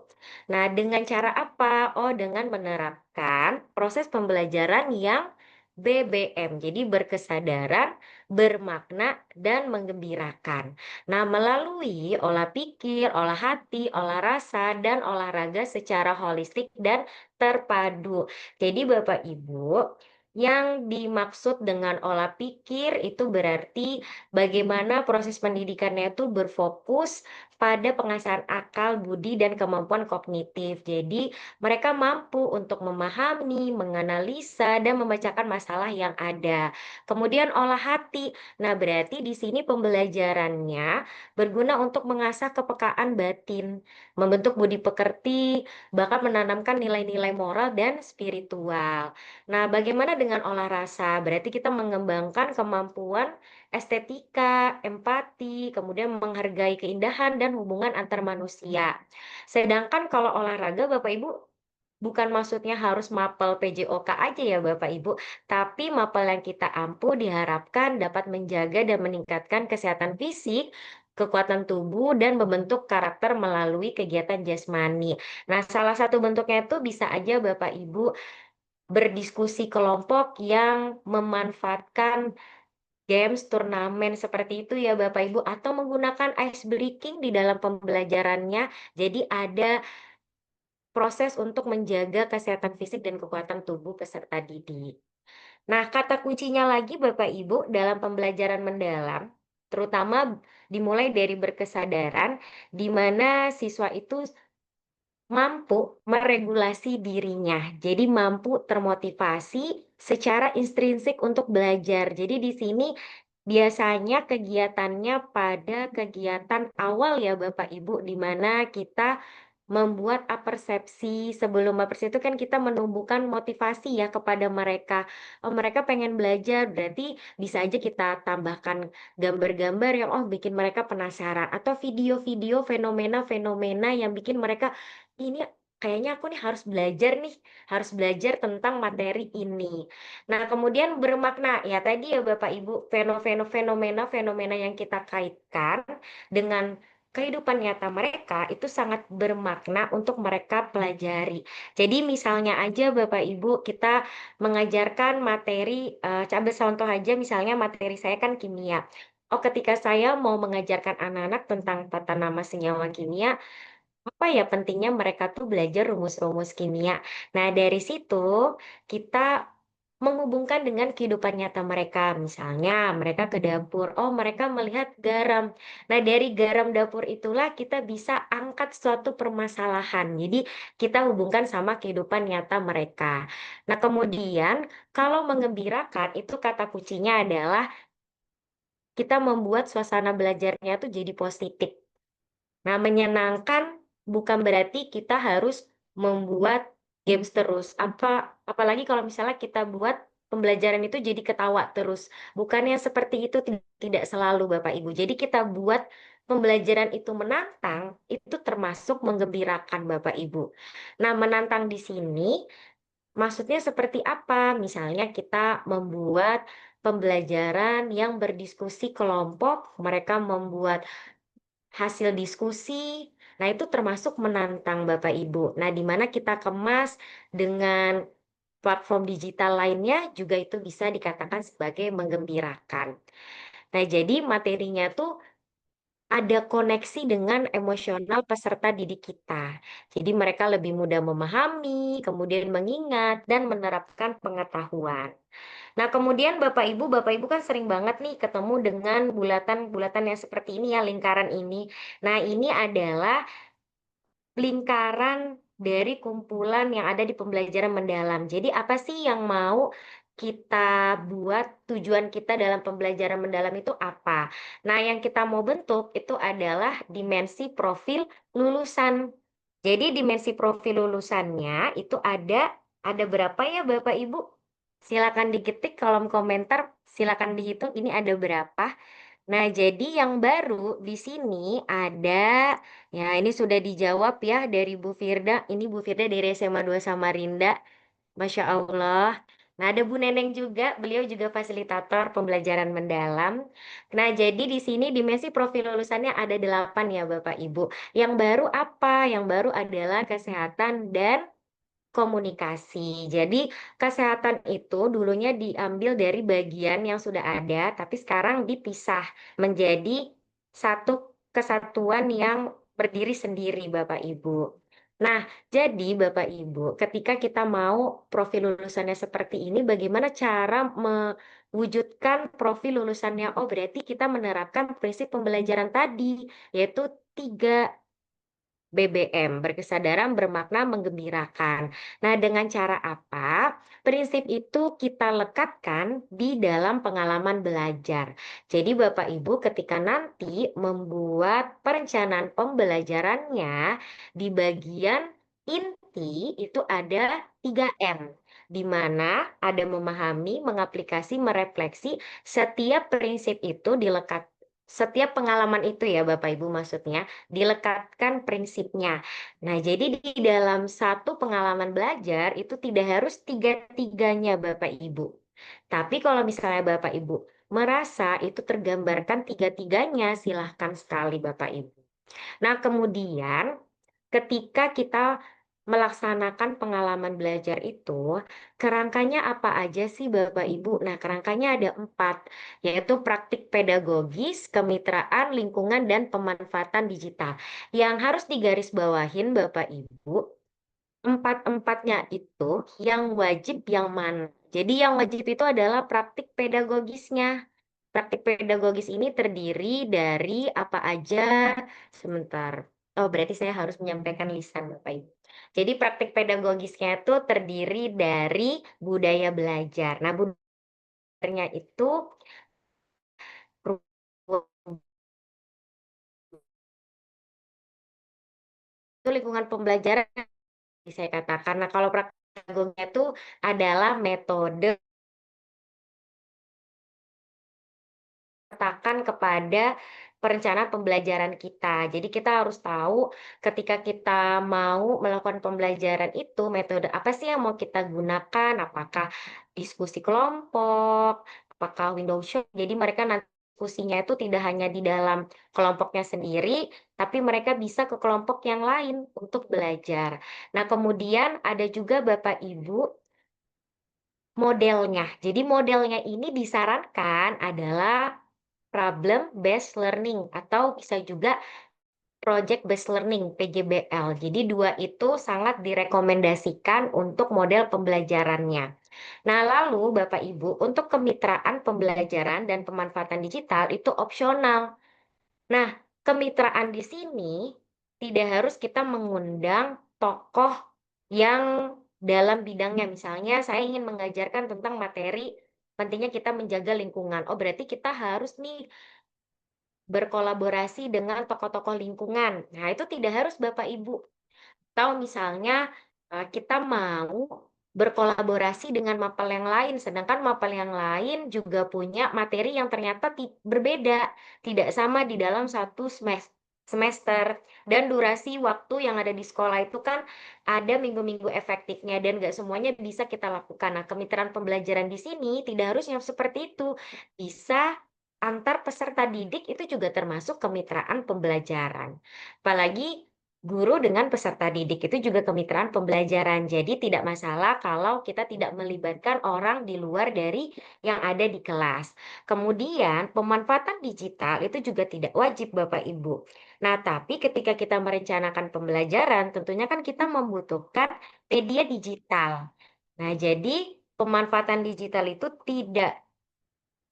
Nah, dengan cara apa? Oh, dengan menerapkan proses pembelajaran yang BBM, jadi berkesadaran, bermakna, dan menggembirakan. Nah, melalui olah pikir, olah hati, olah rasa, dan olahraga secara holistik dan terpadu. Jadi, Bapak Ibu, yang dimaksud dengan olah pikir itu berarti bagaimana proses pendidikannya itu berfokus pada pengasahan akal, budi, dan kemampuan kognitif. Jadi, mereka mampu untuk memahami, menganalisa, dan memecahkan masalah yang ada. Kemudian olah hati. Nah, berarti di sini pembelajarannya berguna untuk mengasah kepekaan batin, membentuk budi pekerti, bahkan menanamkan nilai-nilai moral dan spiritual. Nah, bagaimana dengan olah rasa? Berarti kita mengembangkan kemampuan estetika, empati, kemudian menghargai keindahan dan hubungan antar manusia. Sedangkan kalau olahraga Bapak Ibu bukan maksudnya harus mapel PJOK aja ya Bapak Ibu, tapi mapel yang kita ampuh diharapkan dapat menjaga dan meningkatkan kesehatan fisik, kekuatan tubuh, dan membentuk karakter melalui kegiatan jasmani. Nah, salah satu bentuknya itu bisa aja Bapak Ibu berdiskusi kelompok yang memanfaatkan games, turnamen seperti itu ya Bapak Ibu, atau menggunakan ice breaking di dalam pembelajarannya. Jadi ada proses untuk menjaga kesehatan fisik dan kekuatan tubuh peserta didik. Nah, kata kuncinya lagi Bapak Ibu dalam pembelajaran mendalam, terutama dimulai dari berkesadaran, di mana siswa itu mampu meregulasi dirinya. Jadi mampu termotivasi secara intrinsik untuk belajar. Jadi di sini biasanya kegiatannya pada kegiatan awal ya Bapak Ibu, di mana kita membuat apersepsi. Sebelum apersepsi itu kan kita menumbuhkan motivasi ya kepada mereka. Oh, mereka pengen belajar, berarti bisa aja kita tambahkan gambar-gambar yang bikin mereka penasaran, atau video-video fenomena-fenomena yang bikin mereka ini kayaknya aku nih harus belajar tentang materi ini. Nah, kemudian bermakna ya tadi ya Bapak Ibu, fenomena-fenomena yang kita kaitkan dengan kehidupan nyata mereka itu sangat bermakna untuk mereka pelajari. Jadi misalnya aja Bapak Ibu kita mengajarkan materi, ambil contoh aja misalnya materi saya kan kimia. Oh, ketika saya mau mengajarkan anak-anak tentang tata nama senyawa kimia, apa ya pentingnya mereka tuh belajar rumus-rumus kimia. Nah, dari situ kita menghubungkan dengan kehidupan nyata mereka. Misalnya, mereka ke dapur. Oh, mereka melihat garam. Nah, dari garam dapur itulah kita bisa angkat suatu permasalahan. Jadi, kita hubungkan sama kehidupan nyata mereka. Nah, kemudian kalau mengembirakan itu kata kuncinya adalah kita membuat suasana belajarnya tuh jadi positif. Nah, menyenangkan bukan berarti kita harus membuat games terus. Apalagi kalau misalnya kita buat pembelajaran itu jadi ketawa terus. Bukannya seperti itu, tidak selalu Bapak Ibu. Jadi kita buat pembelajaran itu menantang, itu termasuk menggembirakan Bapak Ibu. Nah, menantang di sini maksudnya seperti apa? Misalnya kita membuat pembelajaran yang berdiskusi kelompok, mereka membuat hasil diskusi. Nah, itu termasuk menantang Bapak Ibu. Nah, di mana kita kemas dengan platform digital lainnya juga itu bisa dikatakan sebagai menggembirakan. Nah, jadi materinya tuh ada koneksi dengan emosional peserta didik kita. Jadi mereka lebih mudah memahami, kemudian mengingat, dan menerapkan pengetahuan. Nah, kemudian Bapak Ibu kan sering banget nih ketemu dengan bulatan-bulatan yang seperti ini ya, lingkaran ini. Nah, ini adalah lingkaran dari kumpulan yang ada di pembelajaran mendalam. Jadi apa sih yang mau kita buat, tujuan kita dalam pembelajaran mendalam itu apa? Nah, yang kita mau bentuk itu adalah dimensi profil lulusan. Jadi dimensi profil lulusannya itu ada berapa ya Bapak Ibu? Silakan diketik kolom komentar, silakan dihitung ini ada berapa. Nah, jadi yang baru di sini ada, ya ini sudah dijawab ya dari Bu Firda. Ini Bu Firda dari SMA 2 Samarinda. Masya Allah. Nah, ada Bu Neneng juga, beliau juga fasilitator pembelajaran mendalam. Nah, jadi di sini dimensi profil lulusannya ada 8 ya Bapak Ibu. Yang baru apa? Yang baru adalah kesehatan dan komunikasi. Jadi kesehatan itu dulunya diambil dari bagian yang sudah ada, tapi sekarang dipisah menjadi satu kesatuan yang berdiri sendiri, Bapak Ibu. Nah, jadi Bapak Ibu, ketika kita mau profil lulusannya seperti ini, bagaimana cara mewujudkan profil lulusannya? Oh, berarti kita menerapkan prinsip pembelajaran tadi, yaitu 3BBM, berkesadaran, bermakna, menggembirakan. Nah, dengan cara apa? Prinsip itu kita lekatkan di dalam pengalaman belajar. Jadi, Bapak Ibu, ketika nanti membuat perencanaan pembelajarannya, di bagian inti itu ada 3M. di mana ada memahami, mengaplikasi, merefleksi setiap prinsip itu setiap pengalaman itu ya Bapak Ibu maksudnya dilekatkan prinsipnya. Nah, jadi di dalam satu pengalaman belajar itu tidak harus tiga-tiganya Bapak Ibu. Tapi kalau misalnya Bapak Ibu merasa itu tergambarkan tiga-tiganya, silahkan sekali Bapak Ibu. Nah, kemudian ketika kita melaksanakan pengalaman belajar itu, kerangkanya apa aja sih Bapak Ibu? Nah, kerangkanya ada 4, yaitu praktik pedagogis, kemitraan, lingkungan, dan pemanfaatan digital. Yang harus digarisbawahin Bapak Ibu, empat-empatnya itu yang wajib yang mana? Jadi yang wajib itu adalah praktik pedagogisnya. Praktik pedagogis ini terdiri dari apa aja? Sebentar. Oh, berarti saya harus menyampaikan lisan Bapak Ibu. Jadi praktik pedagogisnya itu terdiri dari budaya belajar. Nah, budayanya itu itu lingkungan pembelajaran saya katakan. Nah, kalau praktik pedagoginya itu adalah metode letakkan kepada perencanaan pembelajaran kita. Jadi kita harus tahu ketika kita mau melakukan pembelajaran itu metode apa sih yang mau kita gunakan, apakah diskusi kelompok, apakah window shop. Jadi mereka nanti diskusinya itu tidak hanya di dalam kelompoknya sendiri, tapi mereka bisa ke kelompok yang lain untuk belajar. Nah, kemudian ada juga Bapak Ibu modelnya. Jadi modelnya ini disarankan adalah problem based learning atau bisa juga project based learning PJBL. Jadi dua itu sangat direkomendasikan untuk model pembelajarannya. Nah, lalu Bapak Ibu, untuk kemitraan pembelajaran dan pemanfaatan digital itu opsional. Nah, kemitraan di sini tidak harus kita mengundang tokoh yang dalam bidangnya. Misalnya saya ingin mengajarkan tentang materi pentingnya kita menjaga lingkungan. Oh, berarti kita harus nih berkolaborasi dengan tokoh-tokoh lingkungan. Nah, itu tidak harus Bapak Ibu. Atau misalnya kita mau berkolaborasi dengan mapel yang lain, sedangkan mapel yang lain juga punya materi yang ternyata berbeda, tidak sama di dalam satu semester. Dan durasi waktu yang ada di sekolah itu kan ada minggu-minggu efektifnya dan nggak semuanya bisa kita lakukan. Nah, kemitraan pembelajaran di sini tidak harus yang seperti itu. Bisa antar peserta didik itu juga termasuk kemitraan pembelajaran. Apalagi guru dengan peserta didik itu juga kemitraan pembelajaran. Jadi tidak masalah kalau kita tidak melibatkan orang di luar dari yang ada di kelas. Kemudian pemanfaatan digital itu juga tidak wajib Bapak Ibu. Nah, tapi ketika kita merencanakan pembelajaran, tentunya kan kita membutuhkan media digital. Nah, jadi pemanfaatan digital itu tidak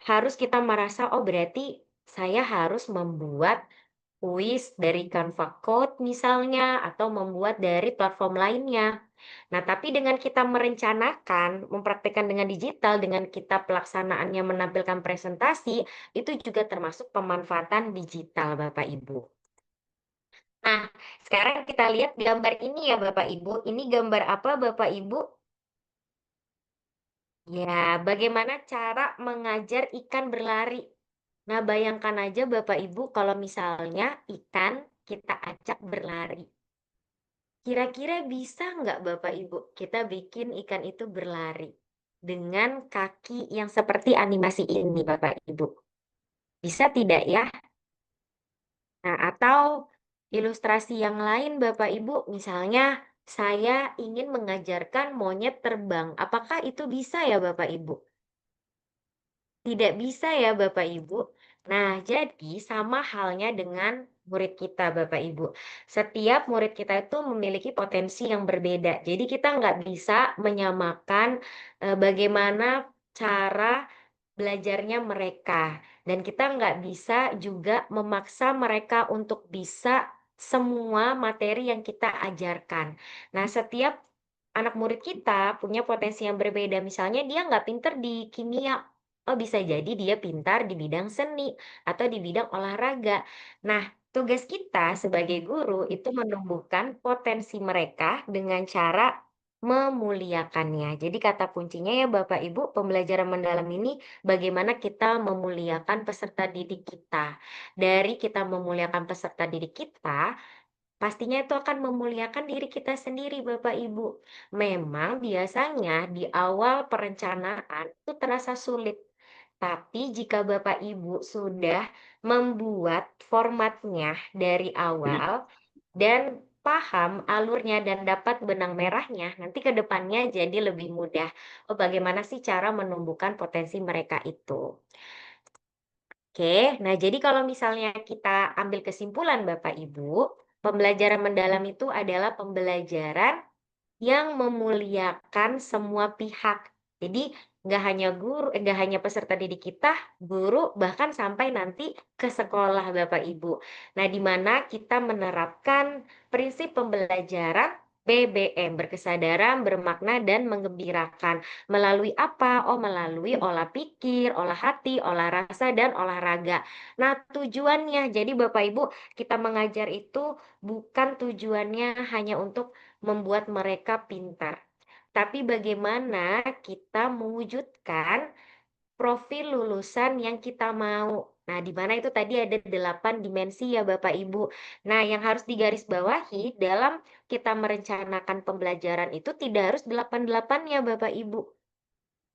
harus kita merasa, oh berarti saya harus membuat kuis dari Canva Code misalnya, atau membuat dari platform lainnya. Nah, tapi dengan kita merencanakan, mempraktikkan dengan digital, dengan kita pelaksanaannya menampilkan presentasi, itu juga termasuk pemanfaatan digital, Bapak Ibu. Nah, sekarang kita lihat gambar ini ya, Bapak Ibu. Ini gambar apa, Bapak Ibu? Ya, bagaimana cara mengajar ikan berlari. Nah, bayangkan aja Bapak Ibu kalau misalnya ikan kita ajak berlari. Kira-kira bisa nggak Bapak Ibu kita bikin ikan itu berlari dengan kaki yang seperti animasi ini Bapak Ibu? Bisa tidak ya? Nah, atau ilustrasi yang lain Bapak Ibu, misalnya saya ingin mengajarkan monyet terbang. Apakah itu bisa ya Bapak Ibu? Tidak bisa ya Bapak Ibu. Nah, jadi sama halnya dengan murid kita Bapak Ibu. Setiap murid kita itu memiliki potensi yang berbeda. Jadi kita nggak bisa menyamakan bagaimana cara belajarnya mereka. Dan kita nggak bisa juga memaksa mereka untuk bisa semua materi yang kita ajarkan. Nah, setiap anak murid kita punya potensi yang berbeda. Misalnya dia nggak pinter di kimia, oh, bisa jadi dia pintar di bidang seni atau di bidang olahraga. Nah, tugas kita sebagai guru itu menumbuhkan potensi mereka dengan cara memuliakannya. Jadi kata kuncinya ya Bapak Ibu, pembelajaran mendalam ini bagaimana kita memuliakan peserta didik kita. Dari kita memuliakan peserta didik kita, pastinya itu akan memuliakan diri kita sendiri, Bapak Ibu. Memang biasanya di awal perencanaan itu terasa sulit. Tapi jika Bapak Ibu sudah membuat formatnya dari awal dan paham alurnya dan dapat benang merahnya, nanti ke depannya jadi lebih mudah. Oh, bagaimana sih cara menumbuhkan potensi mereka itu? Oke, nah jadi kalau misalnya kita ambil kesimpulan Bapak Ibu, pembelajaran mendalam itu adalah pembelajaran yang memuliakan semua pihak. Jadi nggak hanya guru, nggak hanya peserta didik kita, guru, bahkan sampai nanti ke sekolah Bapak Ibu. Nah, di mana kita menerapkan prinsip pembelajaran BBM, berkesadaran, bermakna, dan menggembirakan. Melalui apa? Oh, melalui olah pikir, olah hati, olah rasa, dan olahraga. Nah, tujuannya, jadi Bapak Ibu, kita mengajar itu bukan tujuannya hanya untuk membuat mereka pintar. Tapi bagaimana kita mewujudkan profil lulusan yang kita mau. Nah, di mana itu tadi ada 8 dimensi ya Bapak Ibu. Nah, yang harus digarisbawahi dalam kita merencanakan pembelajaran itu tidak harus 8-8 ya Bapak Ibu.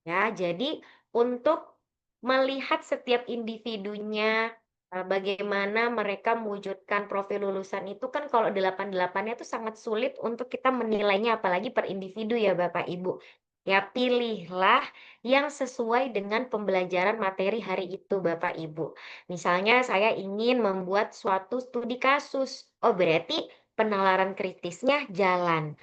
Ya, jadi untuk melihat setiap individunya, bagaimana mereka mewujudkan profil lulusan itu kan kalau 8-8-nya itu sangat sulit untuk kita menilainya apalagi per individu ya Bapak Ibu. Ya, pilihlah yang sesuai dengan pembelajaran materi hari itu Bapak Ibu. Misalnya saya ingin membuat suatu studi kasus. Oh, berarti penalaran kritisnya jalan.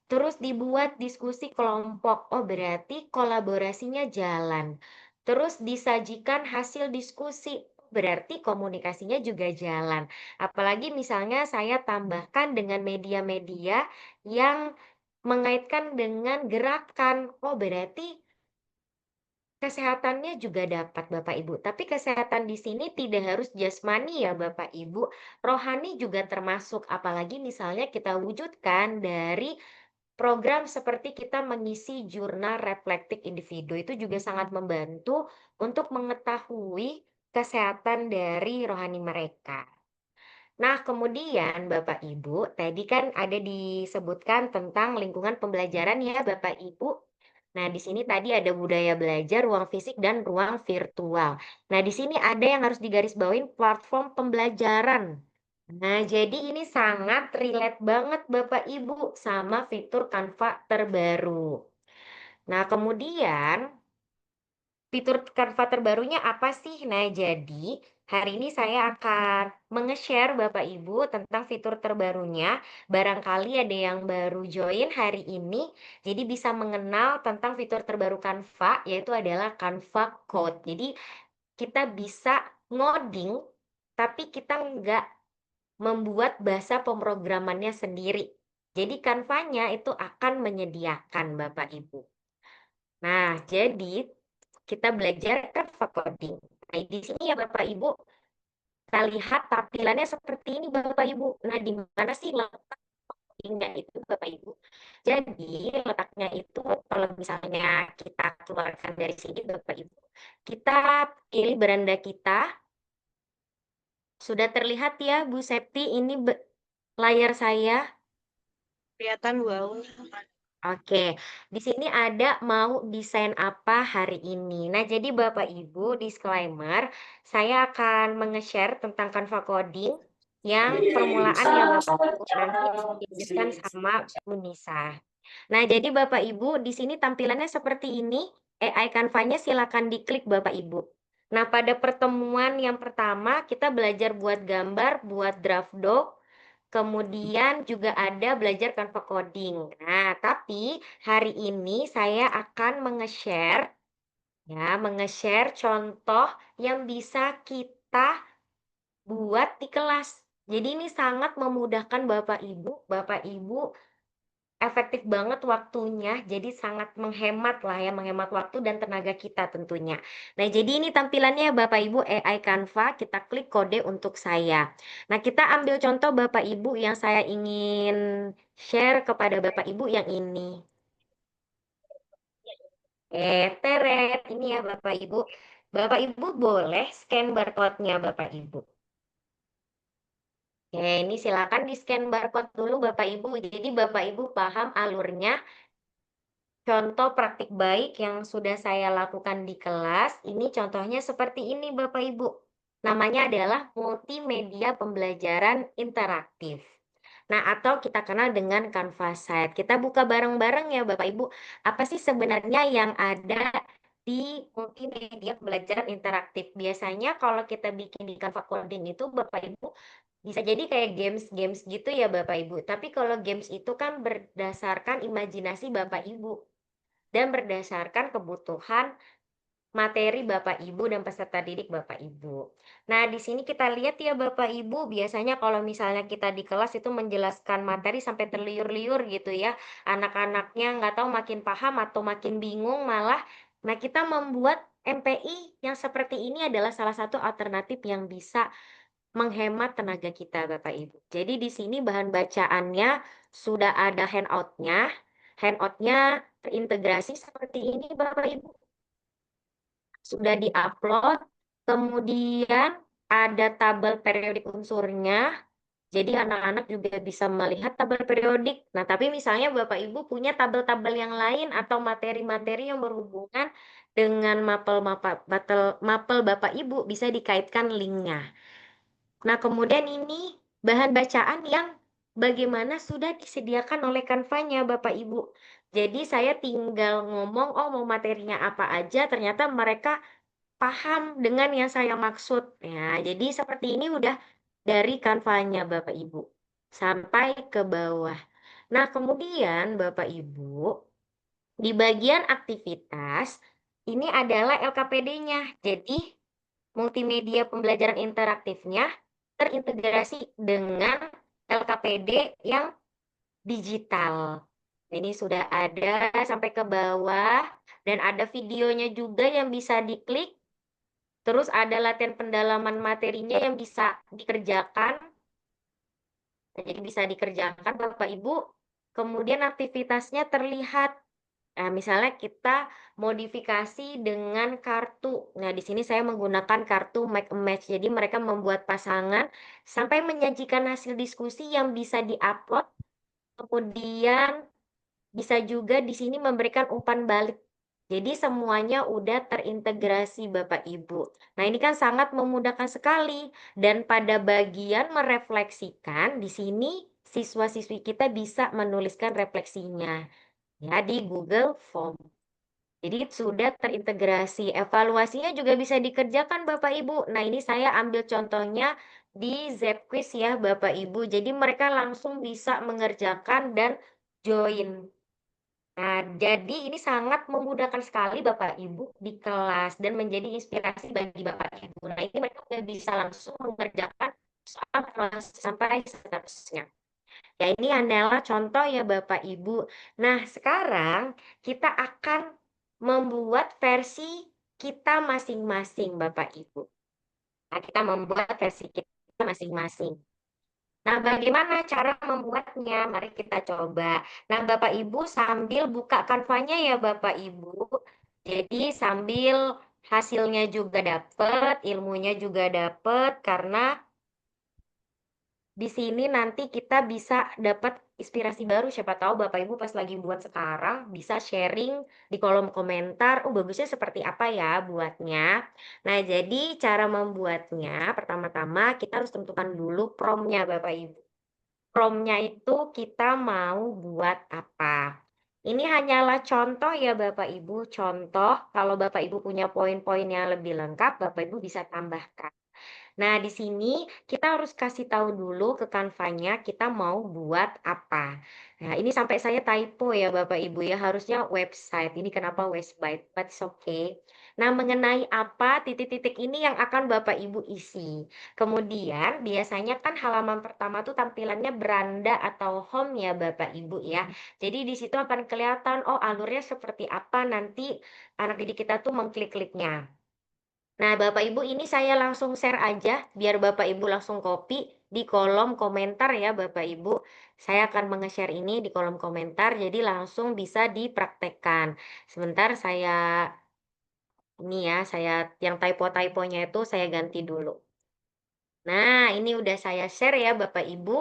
Terus dibuat diskusi kelompok. Oh, berarti kolaborasinya jalan. Terus disajikan hasil diskusi. Berarti komunikasinya juga jalan. Apalagi misalnya saya tambahkan dengan media-media yang mengaitkan dengan gerakan. Oh, berarti kesehatannya juga dapat Bapak Ibu. Tapi kesehatan di sini tidak harus jasmani ya Bapak Ibu. Rohani juga termasuk. Apalagi misalnya kita wujudkan dari program seperti kita mengisi jurnal reflektif individu itu juga sangat membantu untuk mengetahui kesehatan dari rohani mereka. Nah, kemudian Bapak Ibu, tadi kan ada disebutkan tentang lingkungan pembelajaran ya Bapak Ibu. Nah, di sini tadi ada budaya belajar, ruang fisik, dan ruang virtual. Nah, di sini ada yang harus digarisbawahi platform pembelajaran. Nah, jadi ini sangat relate banget Bapak Ibu sama fitur Canva terbaru. Nah, kemudian fitur Canva terbarunya apa sih? Nah, jadi hari ini saya akan menge-share Bapak Ibu tentang fitur terbarunya. Barangkali ada yang baru join hari ini, jadi bisa mengenal tentang fitur terbaru Canva, yaitu adalah Canva Code. Jadi kita bisa ngoding, tapi kita nggak membuat bahasa pemrogramannya sendiri. Jadi Canva-nya itu akan menyediakan Bapak Ibu. Nah, jadi kita belajar Canva coding. Nah, di sini ya Bapak Ibu, kita lihat tampilannya seperti ini Bapak Ibu. Nah, di mana sih letak codingnya itu Bapak Ibu? Jadi letaknya itu kalau misalnya kita keluarkan dari sini Bapak Ibu, kita pilih beranda kita. Sudah terlihat ya Bu Septi, ini layar saya. Kelihatan wow. Oke, di sini ada mau desain apa hari ini. Nah, jadi Bapak Ibu, disclaimer, saya akan menge-share tentang Canva Coding yang permulaan ya Bapak Ibu, nanti dilanjutkan sama Bu Nisa. Nah, jadi Bapak Ibu, di sini tampilannya seperti ini. AI Canva-nya silakan diklik Bapak Ibu. Nah, pada pertemuan yang pertama, kita belajar buat gambar, buat draft doc, kemudian juga ada belajar Canva coding. Nah, tapi hari ini saya akan menge-share contoh yang bisa kita buat di kelas. Jadi ini sangat memudahkan Bapak Ibu efektif banget waktunya, jadi sangat menghemat lah ya, menghemat waktu dan tenaga kita tentunya. Nah, jadi ini tampilannya Bapak Ibu AI Canva, kita klik kode untuk saya. Nah, kita ambil contoh Bapak Ibu yang saya ingin share kepada Bapak Ibu yang ini. Teret, ini ya Bapak Ibu. Bapak Ibu boleh scan barcode-nya Bapak Ibu. Oke, ini silakan di-scan barcode dulu Bapak Ibu. Jadi Bapak Ibu paham alurnya. Contoh praktik baik yang sudah saya lakukan di kelas, ini contohnya seperti ini Bapak Ibu. Namanya adalah multimedia pembelajaran interaktif. Nah, atau kita kenal dengan Canvasite. Kita buka bareng-bareng ya Bapak Ibu. Apa sih sebenarnya yang ada di multimedia pembelajaran interaktif? Biasanya kalau kita bikin di Canva Coding itu Bapak Ibu bisa jadi kayak games-games gitu ya Bapak Ibu. Tapi kalau games itu kan berdasarkan imajinasi Bapak Ibu dan berdasarkan kebutuhan materi Bapak Ibu dan peserta didik Bapak Ibu. Nah, di sini kita lihat ya Bapak Ibu, biasanya kalau misalnya kita di kelas itu menjelaskan materi sampai terliur-liur gitu ya, anak-anaknya nggak tahu makin paham atau makin bingung malah. Nah, kita membuat MPI yang seperti ini adalah salah satu alternatif yang bisa menghemat tenaga kita Bapak Ibu. Jadi di sini bahan bacaannya sudah ada handout-nya. Handout-nya terintegrasi seperti ini Bapak Ibu. Sudah diupload, kemudian ada tabel periodik unsurnya. Jadi anak-anak juga bisa melihat tabel periodik. Nah, tapi misalnya Bapak Ibu punya tabel-tabel yang lain atau materi-materi yang berhubungan dengan mapel Bapak Ibu bisa dikaitkan linknya. Nah, kemudian ini bahan bacaan yang bagaimana sudah disediakan oleh Canva-nya Bapak Ibu. Jadi saya tinggal ngomong, oh mau materinya apa aja, ternyata mereka paham dengan yang saya maksud. Ya, jadi seperti ini udah dari Canva-nya Bapak Ibu sampai ke bawah. Nah, kemudian Bapak Ibu di bagian aktivitas ini adalah LKPD-nya. Jadi multimedia pembelajaran interaktifnya terintegrasi dengan LKPD yang digital. Ini sudah ada sampai ke bawah dan ada videonya juga yang bisa diklik. Terus ada latihan pendalaman materinya yang bisa dikerjakan. Jadi bisa dikerjakan Bapak Ibu. Kemudian aktivitasnya terlihat. Nah, misalnya kita modifikasi dengan kartu. Nah, di sini saya menggunakan kartu make a match. Jadi mereka membuat pasangan sampai menyajikan hasil diskusi yang bisa diupload. Kemudian bisa juga di sini memberikan umpan balik. Jadi semuanya udah terintegrasi Bapak Ibu. Nah, ini kan sangat memudahkan sekali. Dan pada bagian merefleksikan, di sini siswa-siswi kita bisa menuliskan refleksinya ya di Google Form. Jadi sudah terintegrasi. Evaluasinya juga bisa dikerjakan Bapak Ibu. Nah, ini saya ambil contohnya di Zepquiz ya Bapak Ibu. Jadi mereka langsung bisa mengerjakan dan join. Nah, jadi ini sangat memudahkan sekali Bapak Ibu di kelas dan menjadi inspirasi bagi Bapak Ibu. Nah, ini mereka sudah bisa langsung mengerjakan soal sampai seterusnya. Ya, ini adalah contoh ya Bapak Ibu. Nah, sekarang kita akan membuat versi kita masing-masing Bapak Ibu. Nah, kita membuat versi kita masing-masing. Nah, bagaimana cara membuatnya? Mari kita coba. Nah, Bapak Ibu sambil buka Canva-nya ya Bapak Ibu. Jadi sambil hasilnya juga dapat, ilmunya juga dapat karena di sini nanti kita bisa dapat inspirasi baru. Siapa tahu Bapak Ibu pas lagi buat sekarang bisa sharing di kolom komentar. Oh, bagusnya seperti apa ya buatnya. Nah, jadi cara membuatnya pertama-tama kita harus tentukan dulu prompt-nya Bapak Ibu. Prompt-nya itu kita mau buat apa. Ini hanyalah contoh ya Bapak Ibu. Contoh, kalau Bapak Ibu punya poin-poin yang lebih lengkap, Bapak Ibu bisa tambahkan. Nah, di sini kita harus kasih tahu dulu ke Canva-nya kita mau buat apa. Nah, ini sampai saya typo ya Bapak Ibu ya, harusnya website. Ini kenapa website, but it's okay. Nah, mengenai apa titik-titik ini yang akan Bapak Ibu isi. Kemudian, biasanya kan halaman pertama tuh tampilannya beranda atau home ya Bapak Ibu ya. Jadi di situ akan kelihatan, oh alurnya seperti apa nanti anak didik kita tuh mengklik-kliknya. Nah, Bapak Ibu ini saya langsung share aja biar Bapak Ibu langsung copy. di kolom komentar ya Bapak Ibu. Saya akan menge-share ini di kolom komentar, jadi langsung bisa dipraktekkan. Sebentar saya ini ya, saya yang typo-typonya itu saya ganti dulu. Nah, ini udah saya share ya Bapak Ibu.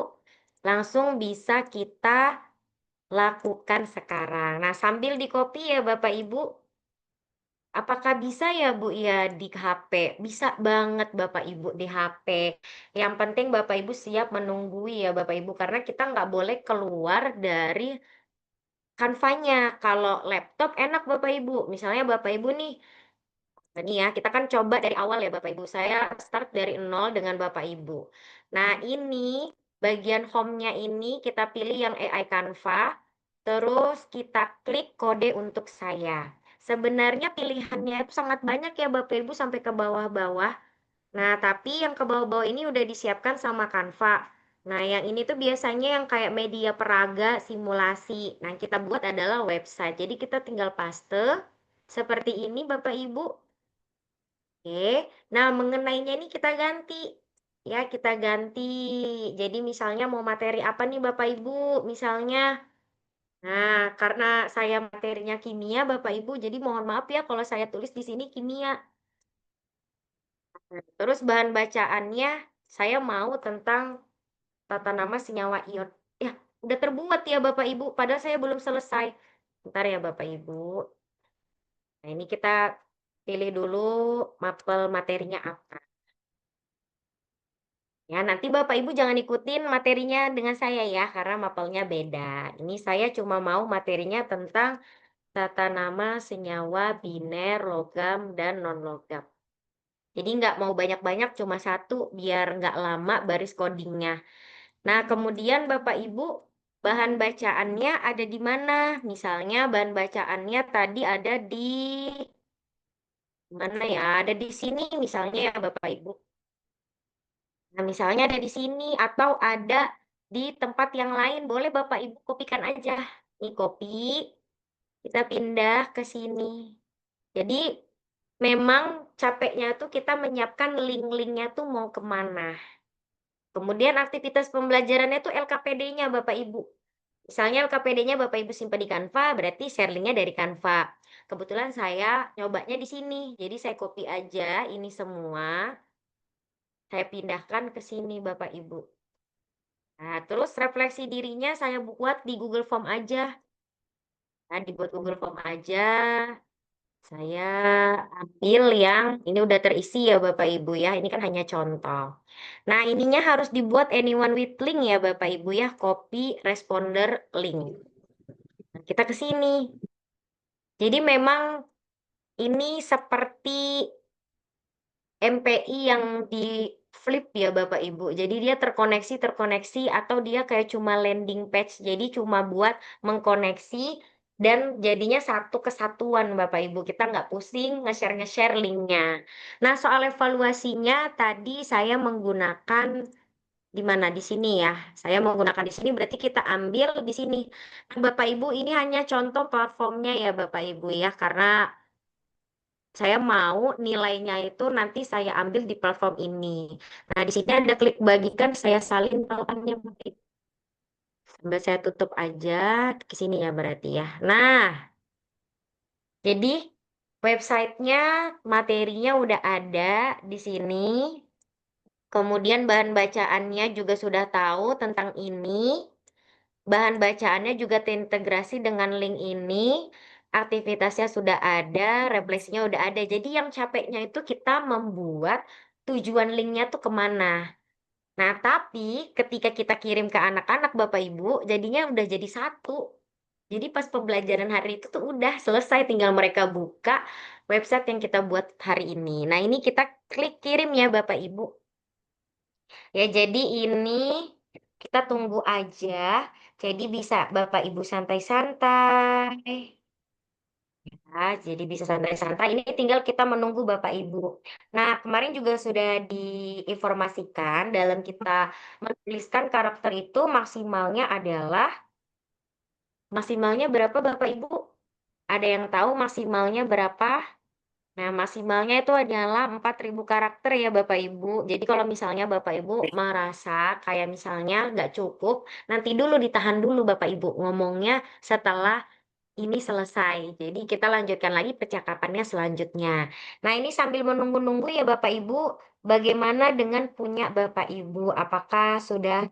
Langsung bisa kita lakukan sekarang. Nah, sambil di-copy ya Bapak Ibu. Apakah bisa ya Bu ya di HP? Bisa banget Bapak Ibu di HP. Yang penting Bapak Ibu siap menunggui ya Bapak Ibu. Karena kita nggak boleh keluar dari Canva-nya. Kalau laptop enak Bapak Ibu. Misalnya Bapak Ibu nih, ini ya, kita kan coba dari awal ya Bapak Ibu. Saya start dari nol dengan Bapak Ibu. Nah, ini bagian home-nya ini kita pilih yang AI Canva. Terus kita klik kode untuk saya. Sebenarnya pilihannya itu sangat banyak ya Bapak Ibu sampai ke bawah-bawah. Nah, tapi yang ke bawah-bawah ini udah disiapkan sama Canva. Nah, yang ini tuh biasanya yang kayak media peraga, simulasi. Nah, kita buat adalah website. Jadi kita tinggal paste seperti ini Bapak Ibu. Oke, nah mengenainya ini kita ganti. Ya, kita ganti. Jadi misalnya mau materi apa nih Bapak Ibu? Misalnya, nah karena saya materinya kimia Bapak Ibu, jadi mohon maaf ya kalau saya tulis di sini kimia. Nah, terus bahan bacaannya saya mau tentang tata nama senyawa ion. Ya, udah terbuat ya Bapak Ibu, padahal saya belum selesai. Bentar ya Bapak Ibu. Nah, ini kita pilih dulu mapel materinya apa. Ya, nanti Bapak Ibu jangan ikutin materinya dengan saya ya, karena mapelnya beda. Ini saya cuma mau materinya tentang tata nama senyawa biner, logam, dan non-logam. Jadi nggak mau banyak-banyak, cuma satu, biar nggak lama baris codingnya. Nah, kemudian Bapak Ibu, bahan bacaannya ada di mana? Misalnya bahan bacaannya tadi ada di mana ya? Ada di sini misalnya ya Bapak Ibu. Nah, misalnya ada di sini atau ada di tempat yang lain, boleh Bapak Ibu kopikan aja. Ini copy, kita pindah ke sini. Jadi memang capeknya tuh kita menyiapkan link-linknya tuh mau kemana. Kemudian aktivitas pembelajarannya tuh LKPD-nya Bapak Ibu. Misalnya LKPD-nya Bapak Ibu simpan di Canva, berarti share linknya dari Canva. Kebetulan saya nyobanya di sini, jadi saya copy aja ini semua, saya pindahkan ke sini Bapak Ibu. Nah, terus refleksi dirinya saya buat di Google Form aja. Nah, dibuat Google Form aja. Saya ambil yang ini udah terisi ya Bapak Ibu ya. Ini kan hanya contoh. Nah, ininya harus dibuat anyone with link ya Bapak Ibu ya. Copy responder link. Nah, kita ke sini. Jadi memang ini seperti MPI yang di flip ya Bapak Ibu. Jadi dia terkoneksi atau dia kayak cuma landing page. Jadi cuma buat mengkoneksi dan jadinya satu kesatuan Bapak Ibu. Kita nggak pusing nge-share linknya. Nah, soal evaluasinya tadi saya menggunakan di mana? Di sini ya. Saya menggunakan di sini berarti kita ambil di sini. Nah, Bapak Ibu ini hanya contoh platformnya ya Bapak Ibu ya. Karena saya mau nilainya itu nanti saya ambil di platform ini. Nah, di sini ada klik bagikan, saya salin tawarannya. Sambil saya tutup aja ke sini ya berarti ya. Nah, jadi websitenya, materinya udah ada di sini. Kemudian bahan bacaannya juga sudah tahu tentang ini. Bahan bacaannya juga terintegrasi dengan link ini. Aktivitasnya sudah ada, refleksinya udah ada. Jadi yang capeknya itu kita membuat tujuan linknya tuh kemana. Nah, tapi ketika kita kirim ke anak-anak Bapak Ibu, jadinya udah jadi satu. Jadi pas pembelajaran hari itu tuh udah selesai, tinggal mereka buka website yang kita buat hari ini. Nah, ini kita klik kirim ya Bapak Ibu. Ya, jadi ini kita tunggu aja. Jadi bisa Bapak Ibu santai-santai. Ya, jadi bisa santai-santai. Ini tinggal kita menunggu Bapak Ibu. Nah, kemarin juga sudah diinformasikan dalam kita menuliskan karakter itu maksimalnya berapa Bapak Ibu? Ada yang tahu maksimalnya berapa? Nah, maksimalnya itu adalah 4.000 karakter ya Bapak Ibu. Jadi kalau misalnya Bapak Ibu merasa kayak misalnya nggak cukup, nanti dulu ditahan dulu Bapak Ibu ngomongnya setelah ini selesai. Jadi kita lanjutkan lagi percakapannya selanjutnya. Nah, ini sambil menunggu-nunggu ya Bapak Ibu, bagaimana dengan punya Bapak Ibu? Apakah sudah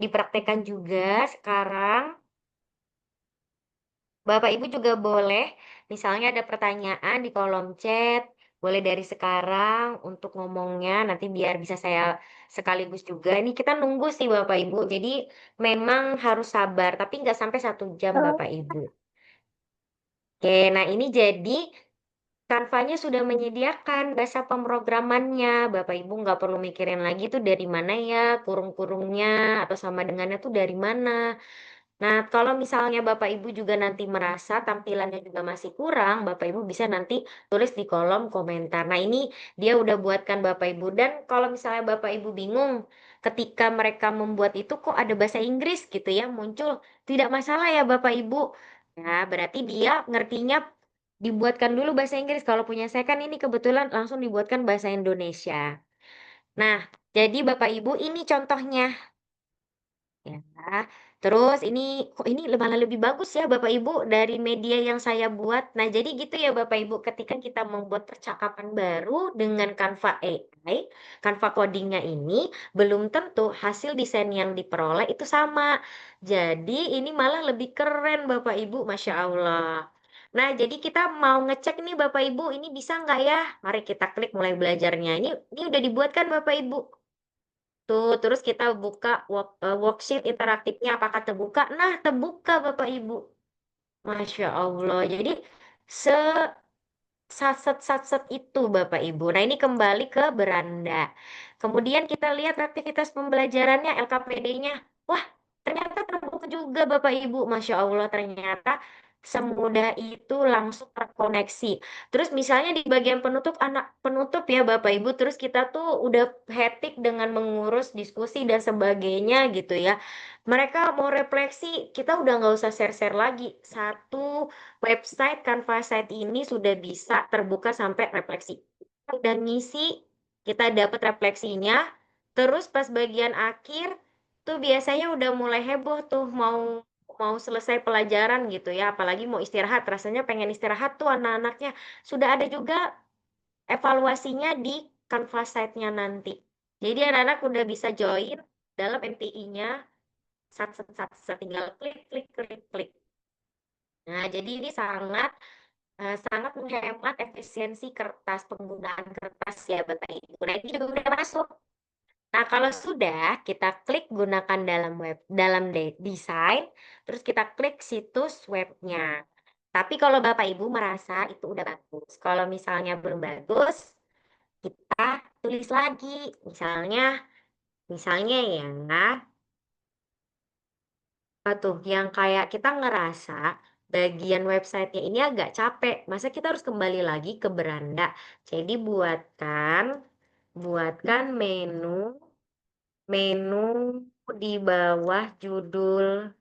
dipraktekkan juga sekarang? Bapak Ibu juga boleh, misalnya ada pertanyaan di kolom chat, boleh dari sekarang untuk ngomongnya, nanti biar bisa saya sekaligus juga. Ini kita nunggu sih Bapak Ibu, jadi memang harus sabar, tapi nggak sampai 1 jam Bapak Ibu. Oke, nah ini jadi Canva-nya sudah menyediakan bahasa pemrogramannya. Bapak Ibu nggak perlu mikirin lagi tuh dari mana ya, kurung-kurungnya atau sama dengannya tuh dari mana. Nah, kalau misalnya Bapak Ibu juga nanti merasa tampilannya juga masih kurang, Bapak Ibu bisa nanti tulis di kolom komentar. Nah, ini dia udah buatkan Bapak Ibu. Dan kalau misalnya Bapak Ibu bingung ketika mereka membuat itu kok ada bahasa Inggris gitu ya muncul, tidak masalah ya Bapak Ibu. Nah, berarti dia ngertinya dibuatkan dulu bahasa Inggris. Kalau punya saya kan ini kebetulan langsung dibuatkan bahasa Indonesia. Nah, jadi Bapak Ibu ini contohnya. Ya, terus ini kok ini malah lebih bagus ya Bapak Ibu dari media yang saya buat. Nah, jadi gitu ya Bapak Ibu ketika kita membuat percakapan baru dengan Canva AI, Canva codingnya ini belum tentu hasil desain yang diperoleh itu sama. Jadi ini malah lebih keren Bapak Ibu, Masya Allah. Nah, jadi kita mau ngecek nih Bapak Ibu, ini bisa nggak ya? Mari kita klik mulai belajarnya. Ini udah dibuat kan Bapak Ibu? Tuh, terus kita buka worksheet interaktifnya apakah terbuka? Nah, terbuka Bapak Ibu. Masya Allah. Jadi se satset itu Bapak Ibu. Nah, ini kembali ke beranda. Kemudian kita lihat aktivitas pembelajarannya LKPD-nya. Wah, ternyata terbuka juga Bapak Ibu. Masya Allah, ternyata semudah itu langsung terkoneksi. Terus misalnya di bagian penutup anak penutup ya Bapak Ibu, terus kita tuh udah hektik dengan mengurus diskusi dan sebagainya gitu ya. Mereka mau refleksi, kita udah nggak usah share-share lagi. Satu website Canva Site ini sudah bisa terbuka sampai refleksi. Dan ngisi, kita dapat refleksinya. Terus pas bagian akhir, tuh biasanya udah mulai heboh tuh mau mau selesai pelajaran gitu ya. Apalagi mau istirahat, rasanya pengen istirahat tuh anak-anaknya. Sudah ada juga evaluasinya di Canva Site-nya nanti. Jadi anak-anak udah bisa join dalam MTI-nya, tinggal klik, klik, klik, klik. Nah, jadi ini sangat menghemat efisiensi kertas, penggunaan kertas ya Bapak Ibu. Nah, ini juga udah masuk. Nah, kalau sudah kita klik gunakan desain, terus kita klik situs webnya. Tapi kalau Bapak Ibu merasa itu udah bagus. Kalau misalnya belum bagus, kita tulis lagi. Misalnya ya, apa tuh yang kayak kita ngerasa bagian websitenya ini agak capek. Masa kita harus kembali lagi ke beranda. Jadi buatkan menu di bawah judul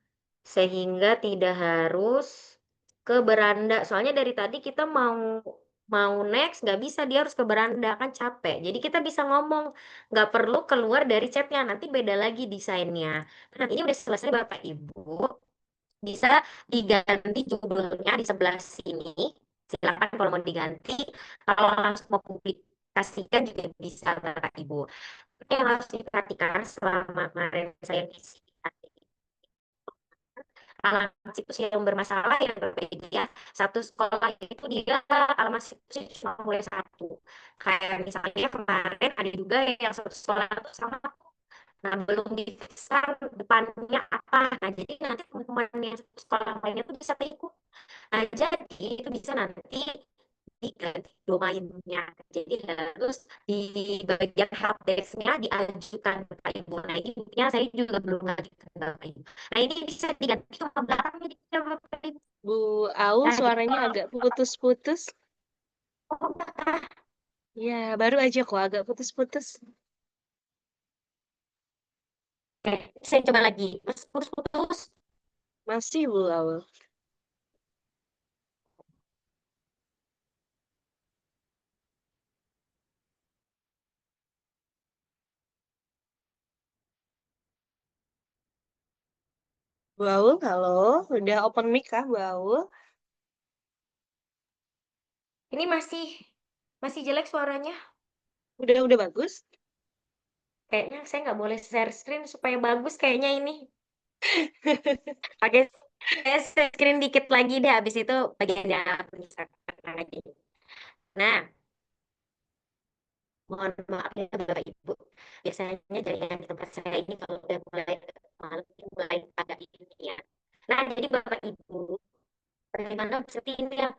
sehingga tidak harus ke beranda. Soalnya dari tadi kita mau mau next nggak bisa, dia harus ke beranda kan capek. Jadi kita bisa ngomong nggak perlu keluar dari chatnya, nanti beda lagi desainnya. Nah, ini udah selesai Bapak Ibu, bisa diganti judulnya di sebelah sini. Silakan kalau mau diganti. Kalau langsung mau publikasikan juga bisa Bapak Ibu. Yang harus diperhatikan selama kemarin saya isi alamat situs yang bermasalah yang berbeda ya. Satu sekolah itu dia alamat situsnya cuma mulai satu. Kayak misalnya kemarin ada juga yang satu sekolah itu sama, nah belum dipisah depannya apa. Nah jadi nanti teman-teman yang satu sekolah lainnya tuh bisa ikut. Nah jadi itu bisa nanti diganti domainnya. Jadi harus di bagian helpdesk-nya diajukan Bapak Ibu. Nah ini buktinya saya juga belum ngajukan Bapak Ibu. Nah ini bisa diganti ke belakangnya dia Bapak Ibu. Bu Au, Nah jadi suaranya kalau agak putus-putus. oh, Ya, baru aja kok agak putus-putus. oke, saya coba lagi. Mas putus-putus. Masih Bu Au. Bu Aul, halo. Udah open mic kah, Bu Aul? Ini masih jelek suaranya. Udah bagus? Kayaknya saya nggak boleh share screen supaya bagus kayaknya ini. Oke, saya share screen dikit lagi deh. Habis itu bagiannya aku bisa lagi. Nah, mohon maaf ya Bapak Ibu. Biasanya jaringan di tempat saya ini kalau udah mulai malam ini mulai agak ini ya. Nah, jadi Bapak Ibu, bagaimana seperti ini ya?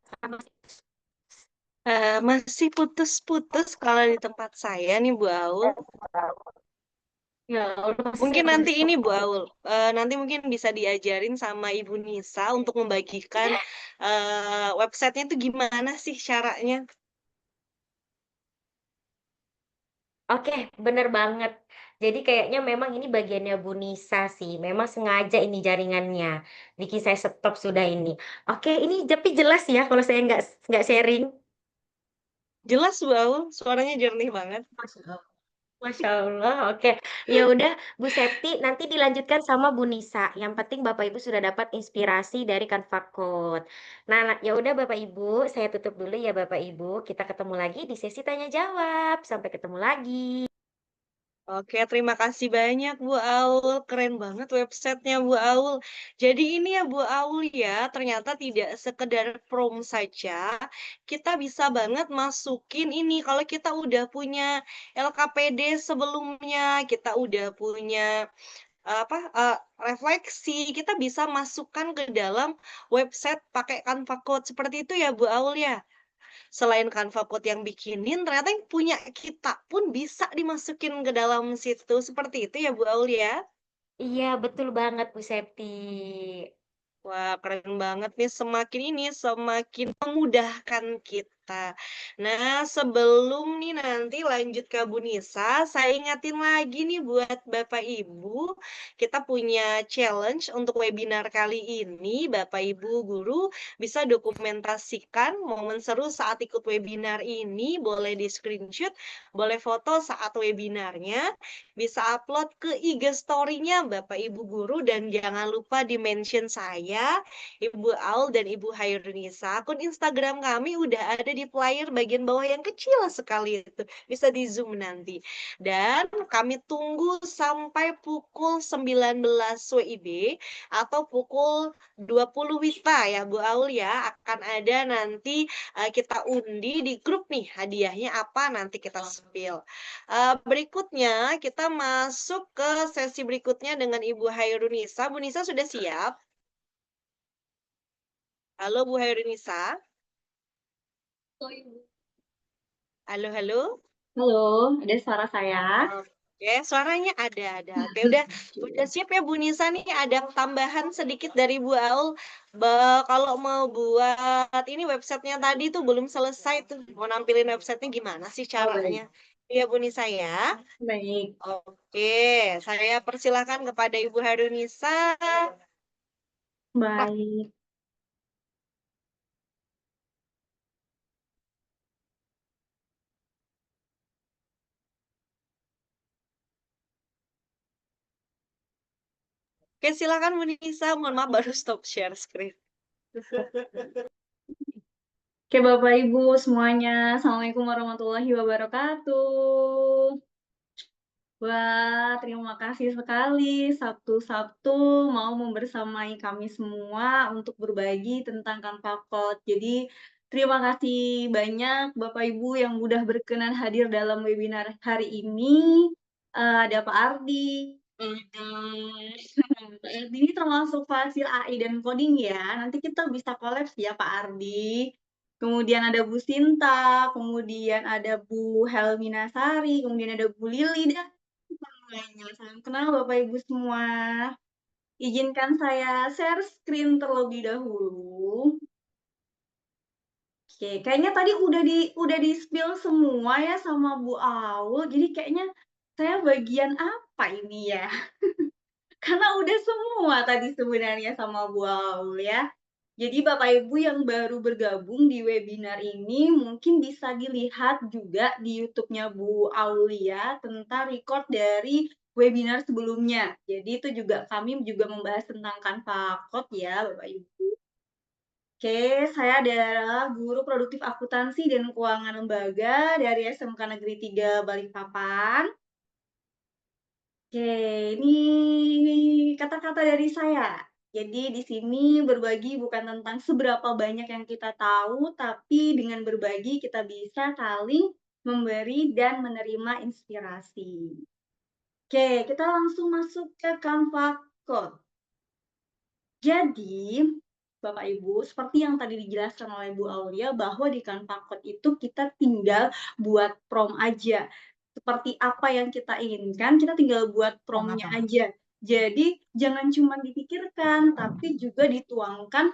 Masih putus-putus kalau di tempat saya nih, Bu Aul. Ya, udah masih Mungkin saya nanti ini Bu Aul, nanti mungkin bisa diajarin sama Ibu Nisa untuk membagikan websitenya itu gimana sih caranya. Oke, bener banget. Jadi kayaknya memang ini bagiannya Bu Nisa sih. Memang sengaja ini jaringannya. Bikin saya stop sudah ini. Oke, ini tapi jelas ya kalau saya nggak sharing. Jelas Bu Aul, suaranya jernih banget. Masya Allah. Masya Allah. Oke, ya udah Bu Septi nanti dilanjutkan sama Bu Nisa. Yang penting Bapak Ibu sudah dapat inspirasi dari Canva Code. Nah, ya udah Bapak Ibu, saya tutup dulu ya Bapak Ibu. Kita ketemu lagi di sesi tanya jawab. Sampai ketemu lagi. Oke, terima kasih banyak Bu Aul. Keren banget websitenya Bu Aul. Jadi ini ya Bu Aul ya, ternyata tidak sekedar prom saja. Kita bisa banget masukin ini. Kalau kita udah punya LKPD sebelumnya, kita udah punya refleksi, kita bisa masukkan ke dalam website pakai Canva Code. Seperti itu ya Bu Aul ya. Selain Canva Code yang bikinin, ternyata yang punya kita pun bisa dimasukin ke dalam situ. Seperti itu ya Bu Aul ya? Iya, betul banget Bu Septi. Wah, keren banget nih. Semakin memudahkan kita. Nah, sebelum nih nanti lanjut ke Bu Nisa, saya ingatin lagi nih buat Bapak Ibu, kita punya challenge untuk webinar kali ini. Bapak Ibu guru bisa dokumentasikan momen seru saat ikut webinar ini, boleh di screenshot, boleh foto saat webinarnya, bisa upload ke IG story-nya Bapak Ibu guru dan jangan lupa di-mention saya, Ibu Aul dan Ibu Hairunisa. Akun Instagram kami udah ada di flyer bagian bawah yang kecil sekali itu. Bisa di-zoom nanti. Dan kami tunggu sampai pukul 19 WIB atau pukul 20 WITA ya Bu Aul ya. Akan ada nanti kita undi di grup nih hadiahnya apa nanti kita spill. Berikutnya kita masuk ke sesi berikutnya dengan Ibu Hairunisa. Bu Nisa sudah siap? Halo Bu Hairunisa. Halo, halo. Halo, ada suara saya? Oke, suaranya ada. Oke, udah siap ya Bu Nisa nih. Ada tambahan sedikit dari Bu Aul. Kalau mau buat ini websitenya tadi tuh belum selesai tuh. Mau nampilin websitenya gimana sih caranya? Iya Bu Nisa ya. Baik. Oke, saya persilakan kepada Ibu Harunisa. Baik. Oke, silakan Bu Nisa. Mohon maaf baru stop share screen. Oke, Bapak Ibu semuanya, Assalamualaikum warahmatullahi wabarakatuh. Wah, terima kasih sekali Sabtu-Sabtu mau membersamai kami semua untuk berbagi tentang Canva Code. Jadi, terima kasih banyak Bapak Ibu yang udah berkenan hadir dalam webinar hari ini. Ada Pak Ardi, ada Pak Ardi ini termasuk fasil AI dan coding ya. Nanti kita bisa collab ya Pak Ardi. Kemudian ada Bu Sinta, kemudian ada Bu Helmina Sari, kemudian ada Bu Lili dan semuanya. Salam kenal Bapak Ibu semua. Izinkan saya share screen terlebih dahulu. Oke, kayaknya tadi udah di spill semua ya sama Bu Aul. Jadi kayaknya saya bagian apa ini ya? Karena udah semua tadi sebenarnya sama Bu Aul ya. Jadi Bapak Ibu yang baru bergabung di webinar ini mungkin bisa dilihat juga di YouTube-nya Bu Aulia tentang record dari webinar sebelumnya. Jadi itu juga kami juga membahas tentang Canva Code ya, Bapak Ibu. Oke, saya adalah guru produktif akuntansi dan keuangan lembaga dari SMK Negeri 3 Balikpapan. Oke, ini kata-kata dari saya. Jadi di sini berbagi bukan tentang seberapa banyak yang kita tahu, tapi dengan berbagi kita bisa saling memberi dan menerima inspirasi. Oke, kita langsung masuk ke Canva Code. Jadi, Bapak Ibu, seperti yang tadi dijelaskan oleh Bu Aulia, bahwa di Canva Code itu kita tinggal buat prompt aja. Seperti apa yang kita inginkan, kita tinggal buat promptnya aja. Jadi, jangan cuma dipikirkan, tapi juga dituangkan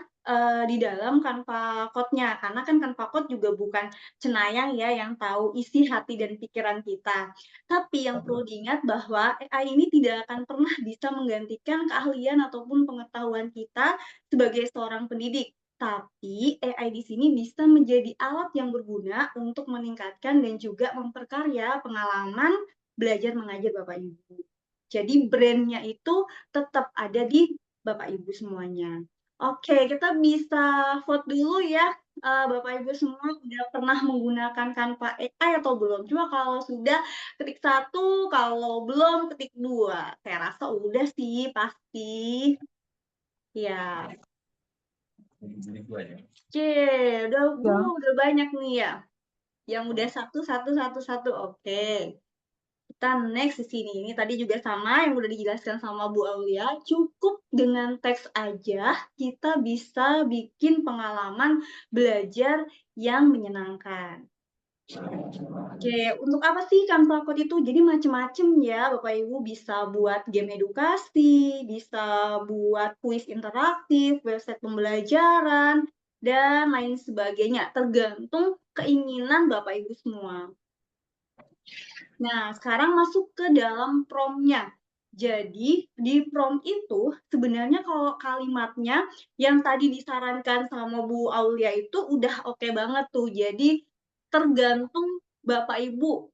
di dalam Canva Code-nya. Karena kan Canva Code juga bukan cenayang ya yang tahu isi hati dan pikiran kita. Tapi yang perlu diingat bahwa AI ini tidak akan pernah bisa menggantikan keahlian ataupun pengetahuan kita sebagai seorang pendidik. Tapi AI di sini bisa menjadi alat yang berguna untuk meningkatkan dan juga memperkaya pengalaman belajar mengajar Bapak Ibu. Jadi brand-nya itu tetap ada di Bapak Ibu semuanya. Oke, kita bisa vote dulu ya. Bapak Ibu semua udah pernah menggunakan Canva AI atau belum? Cuma kalau sudah ketik 1, kalau belum ketik 2. Saya rasa udah sih pasti. Ya. Oke, udah banyak nih ya. Yang udah satu. Oke. Kita next di sini. Ini tadi juga sama yang udah dijelaskan sama Bu Aulia. Cukup dengan teks aja kita bisa bikin pengalaman belajar yang menyenangkan. Oke, untuk apa sih Canva Code itu? Jadi macem-macem ya, Bapak Ibu bisa buat game edukasi, bisa buat kuis interaktif, website pembelajaran, dan lain sebagainya. Tergantung keinginan Bapak Ibu semua. Nah, sekarang masuk ke dalam prompt-nya. Jadi, di prompt itu sebenarnya kalau kalimatnya yang tadi disarankan sama Bu Aulia itu udah oke banget tuh. Jadi, tergantung Bapak Ibu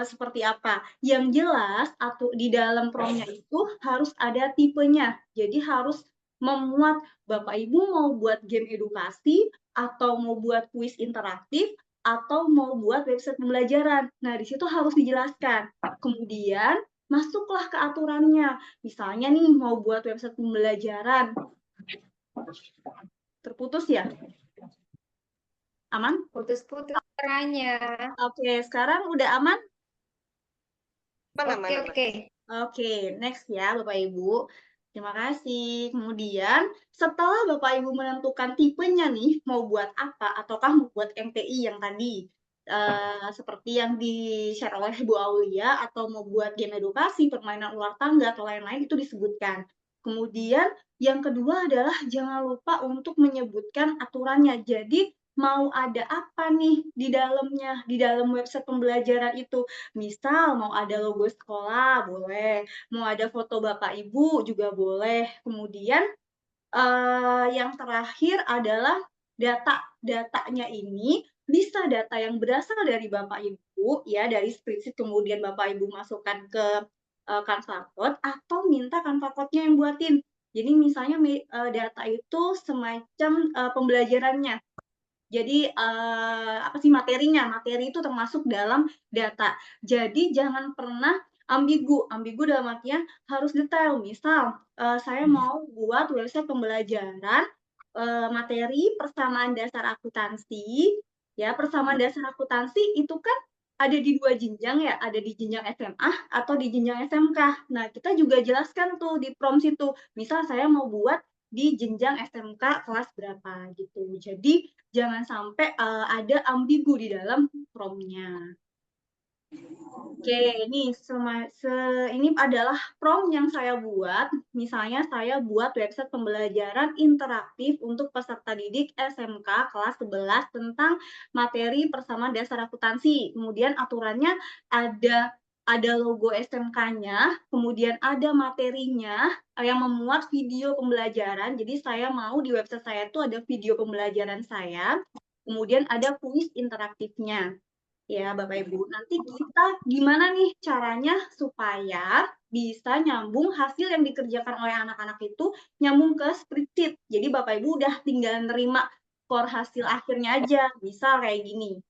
seperti apa. Yang jelas atau di dalam prompt-nya itu harus ada tipenya. Jadi, harus memuat Bapak Ibu mau buat game edukasi atau mau buat kuis interaktif atau mau buat website pembelajaran. Nah, di situ harus dijelaskan. Kemudian, masuklah ke aturannya. Misalnya nih, mau buat website pembelajaran. Terputus ya? Aman? Putus-putus suaranya. Oke, sekarang udah aman? Aman. Oke. Oke, next ya Bapak Ibu. Terima kasih. Kemudian setelah Bapak Ibu menentukan tipenya nih, mau buat apa, ataukah mau buat MPI yang tadi, seperti yang di-share oleh Bu Aulia, atau mau buat game edukasi, permainan ular tangga, atau lain-lain, itu disebutkan. Kemudian yang kedua adalah jangan lupa untuk menyebutkan aturannya. Jadi mau ada apa nih di dalamnya, di dalam website pembelajaran itu. Misal mau ada logo sekolah, boleh. Mau ada foto Bapak Ibu juga boleh. Kemudian yang terakhir adalah datanya ini bisa data yang berasal dari Bapak Ibu ya, dari spreadsheet kemudian Bapak Ibu masukkan ke Canva Code atau minta Canva Code-nya yang buatin. Jadi misalnya data itu semacam pembelajarannya. Jadi apa sih materinya? Materi itu termasuk dalam data. Jadi jangan pernah ambigu. Ambigu dalam artian harus detail. Misal saya mau buat website pembelajaran materi persamaan dasar akuntansi. Ya, persamaan dasar akuntansi itu kan ada di 2 jenjang ya, ada di jenjang SMA atau di jenjang SMK. Nah, kita juga jelaskan tuh di prompt situ. Misal saya mau buat di jenjang SMK kelas berapa gitu. Jadi jangan sampai ada ambigu di dalam prompt-nya. Oke, ini ini adalah prompt yang saya buat. Misalnya saya buat website pembelajaran interaktif untuk peserta didik SMK kelas 11 tentang materi persamaan dasar akuntansi. Kemudian aturannya ada logo SMK-nya, kemudian ada materinya yang memuat video pembelajaran. Jadi saya mau di website saya itu ada video pembelajaran saya, kemudian ada kuis interaktifnya. Ya, Bapak Ibu, nanti kita gimana nih caranya supaya bisa nyambung hasil yang dikerjakan oleh anak-anak itu nyambung ke spreadsheet. Jadi Bapak Ibu udah tinggal nerima skor hasil akhirnya aja. Misal kayak gini.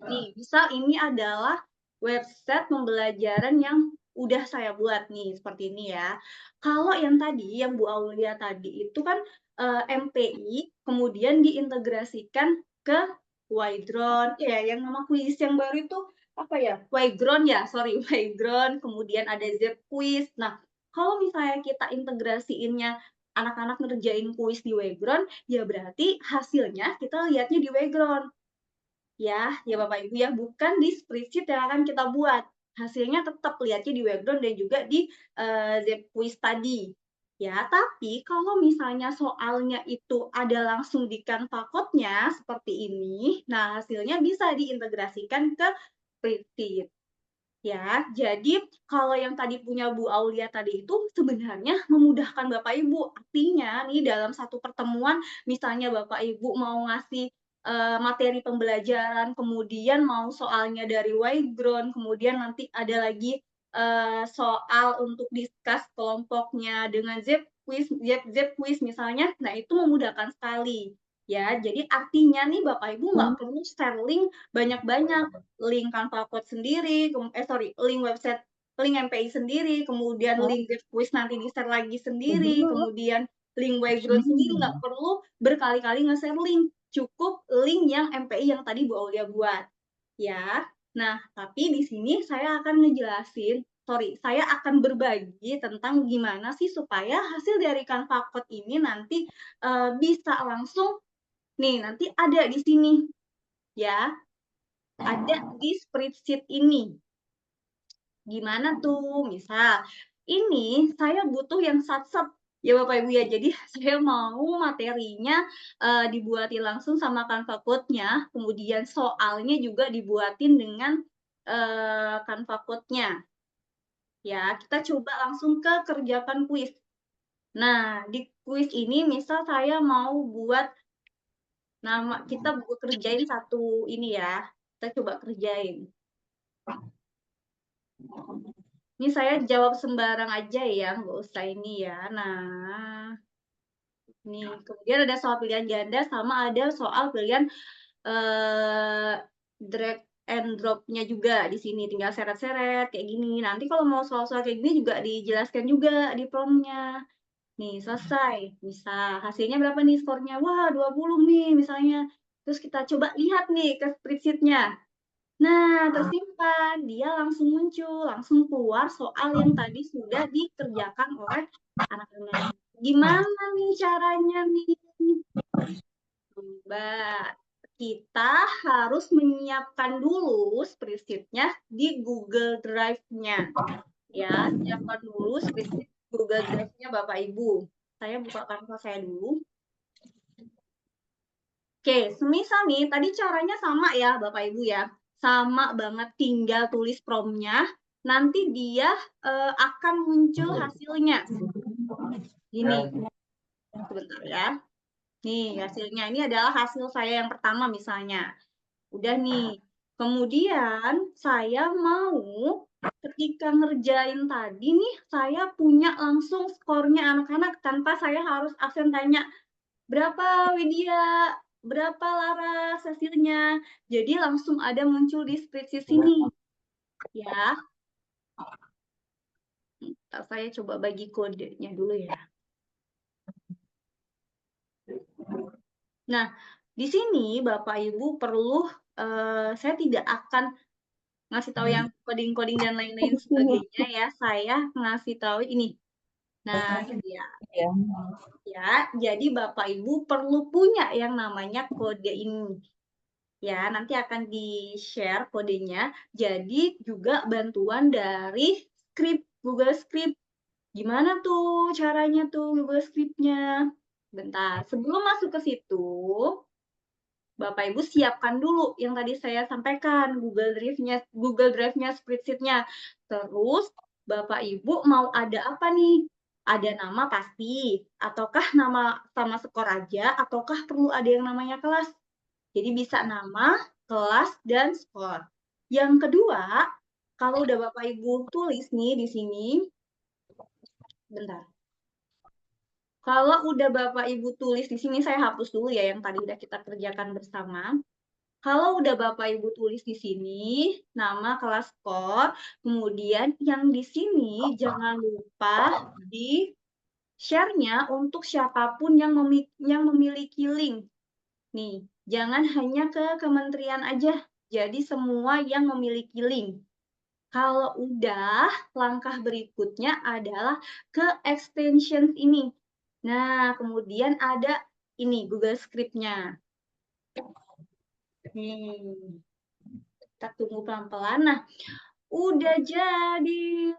Nih, misal ini adalah website pembelajaran yang udah saya buat nih, seperti ini ya. Kalau yang tadi, yang Bu Aulia tadi itu kan MPI, kemudian diintegrasikan ke Ydron, ya yang nama kuis yang baru itu apa ya? Ydron ya, sorry, Ydron, kemudian ada Zquiz. Nah, kalau misalnya kita integrasiinnya anak-anak ngerjain kuis di Ydron, ya berarti hasilnya kita lihatnya di Ydron. Ya Bapak Ibu ya, bukan di spreadsheet yang akan kita buat. Hasilnya tetap lihatnya di Webdrive dan juga di Zquiz tadi. Ya, tapi kalau misalnya soalnya itu ada langsung di Canva Code-nya seperti ini, nah hasilnya bisa diintegrasikan ke spreadsheet. Ya, jadi kalau yang tadi punya Bu Aulia tadi itu sebenarnya memudahkan Bapak Ibu. Artinya nih dalam satu pertemuan, misalnya Bapak Ibu mau ngasih materi pembelajaran, kemudian mau soalnya dari Ydron, kemudian nanti ada lagi soal untuk diskus kelompoknya dengan Zquiz misalnya, nah itu memudahkan sekali. Ya, jadi artinya nih Bapak Ibu nggak perlu share link banyak-banyak, link Canva Code sendiri, link website, link MPI sendiri, kemudian link Quiz nanti di-share lagi sendiri, kemudian link Webdrive sendiri, nggak perlu berkali-kali nge-share link, cukup link yang MPI yang tadi Bu Aulia buat. Ya, nah tapi di sini saya akan saya akan berbagi tentang gimana sih supaya hasil dari Canva Code ini nanti bisa langsung, nih nanti ada di sini, ya. Ada di spreadsheet ini. Gimana tuh? Misal, ini saya butuh yang sat-sat ya Bapak Ibu ya. Jadi saya mau materinya dibuatin langsung sama Canva Code-nya, kemudian soalnya juga dibuatin dengan Canva Code-nya. Ya, kita coba langsung ke kerjakan kuis. Nah, di kuis ini misal saya mau buat kita kerjain satu ini ya. Kita coba kerjain. Ini saya jawab sembarang aja ya, nggak usah ini ya. Nah, nih kemudian ada soal pilihan ganda sama ada soal pilihan drag and drop-nya juga di sini. Tinggal seret-seret kayak gini. Nanti kalau mau soal-soal kayak gini juga dijelaskan juga di promnya. Nih, selesai. Bisa hasilnya berapa nih skornya? Wah, 20 nih misalnya. Terus kita coba lihat nih ke spreadsheet-nya. Nah, tersimpan. Dia langsung muncul, langsung keluar soal yang tadi sudah dikerjakan oleh anak-anak. Gimana nih caranya nih? Coba kita harus menyiapkan dulu spreadsheet-nya di Google Drive-nya. Ya, siapkan dulu spreadsheet Google Drive-nya Bapak Ibu. Saya buka Canva saya dulu. Oke, semisal nih, tadi caranya sama ya Bapak Ibu ya. Sama banget, tinggal tulis prompt-nya. Nanti dia akan muncul hasilnya. Gini, sebentar ya. Nih, hasilnya. Ini adalah hasil saya yang pertama misalnya. Udah nih. Kemudian saya mau ketika ngerjain tadi nih, saya punya langsung skornya anak-anak tanpa saya harus absen tanya, berapa Widya, berapa Laras hasilnya. Jadi langsung ada muncul di spreadsheet sini. Ya. Saya coba bagi kodenya dulu ya. Nah, di sini Bapak Ibu perlu, saya tidak akan ngasih tahu yang coding-coding dan lain-lain sebagainya ya. Saya ngasih tahu ini. Nah, ya, jadi Bapak Ibu perlu punya yang namanya kode ini. Ya, nanti akan di-share kodenya. Jadi juga bantuan dari Google Script. Gimana tuh caranya tuh Google Script-nya? Bentar, sebelum masuk ke situ, Bapak Ibu siapkan dulu yang tadi saya sampaikan, Google Drive-nya, spreadsheet-nya. Terus Bapak Ibu mau ada apa nih? Ada nama pasti, ataukah nama sama skor aja, ataukah perlu ada yang namanya kelas? Jadi bisa nama, kelas, dan skor. Yang kedua, kalau udah Bapak Ibu tulis nih di sini, bentar. Kalau udah Bapak Ibu tulis di sini, saya hapus dulu ya yang tadi udah kita kerjakan bersama. Kalau udah Bapak Ibu tulis di sini, nama, kelas, skor, kemudian yang di sini jangan lupa di share-nya untuk siapapun yang memiliki link. Nih, jangan hanya ke kementerian aja, jadi semua yang memiliki link. Kalau udah, langkah berikutnya adalah ke extension ini. Nah, kemudian ada ini Google Script-nya. Nih, kita tunggu pelan-pelan. Nah, udah jadi.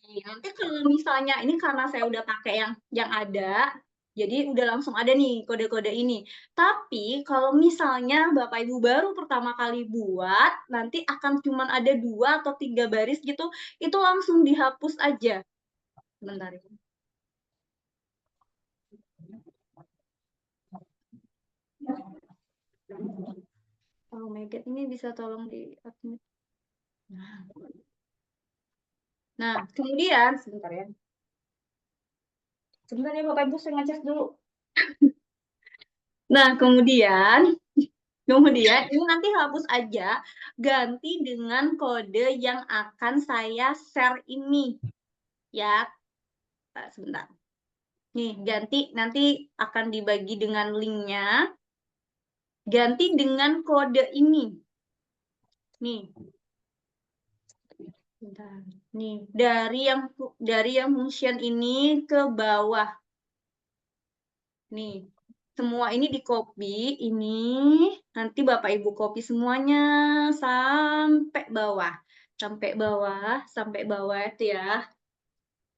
Nanti kalau misalnya ini karena saya udah pakai yang ada, jadi udah langsung ada nih kode-kode ini. Tapi kalau misalnya Bapak Ibu baru pertama kali buat, nanti akan cuman ada 2 atau 3 baris gitu, itu langsung dihapus aja. Sebentar ya. Oh my God, ini bisa tolong di admit. Nah, kemudian sebentar ya. Sebentar ya Bapak Ibu, saya ngecas dulu. Nah, kemudian ini nanti hapus aja, ganti dengan kode yang akan saya share ini. Ya, sebentar. Nih, ganti, nanti akan dibagi dengan linknya. Ganti dengan kode ini. Nih. Bentar. Nih, dari yang function ini ke bawah. Nih. Semua ini di copy, ini nanti Bapak Ibu copy semuanya sampai bawah. Sampai bawah itu ya.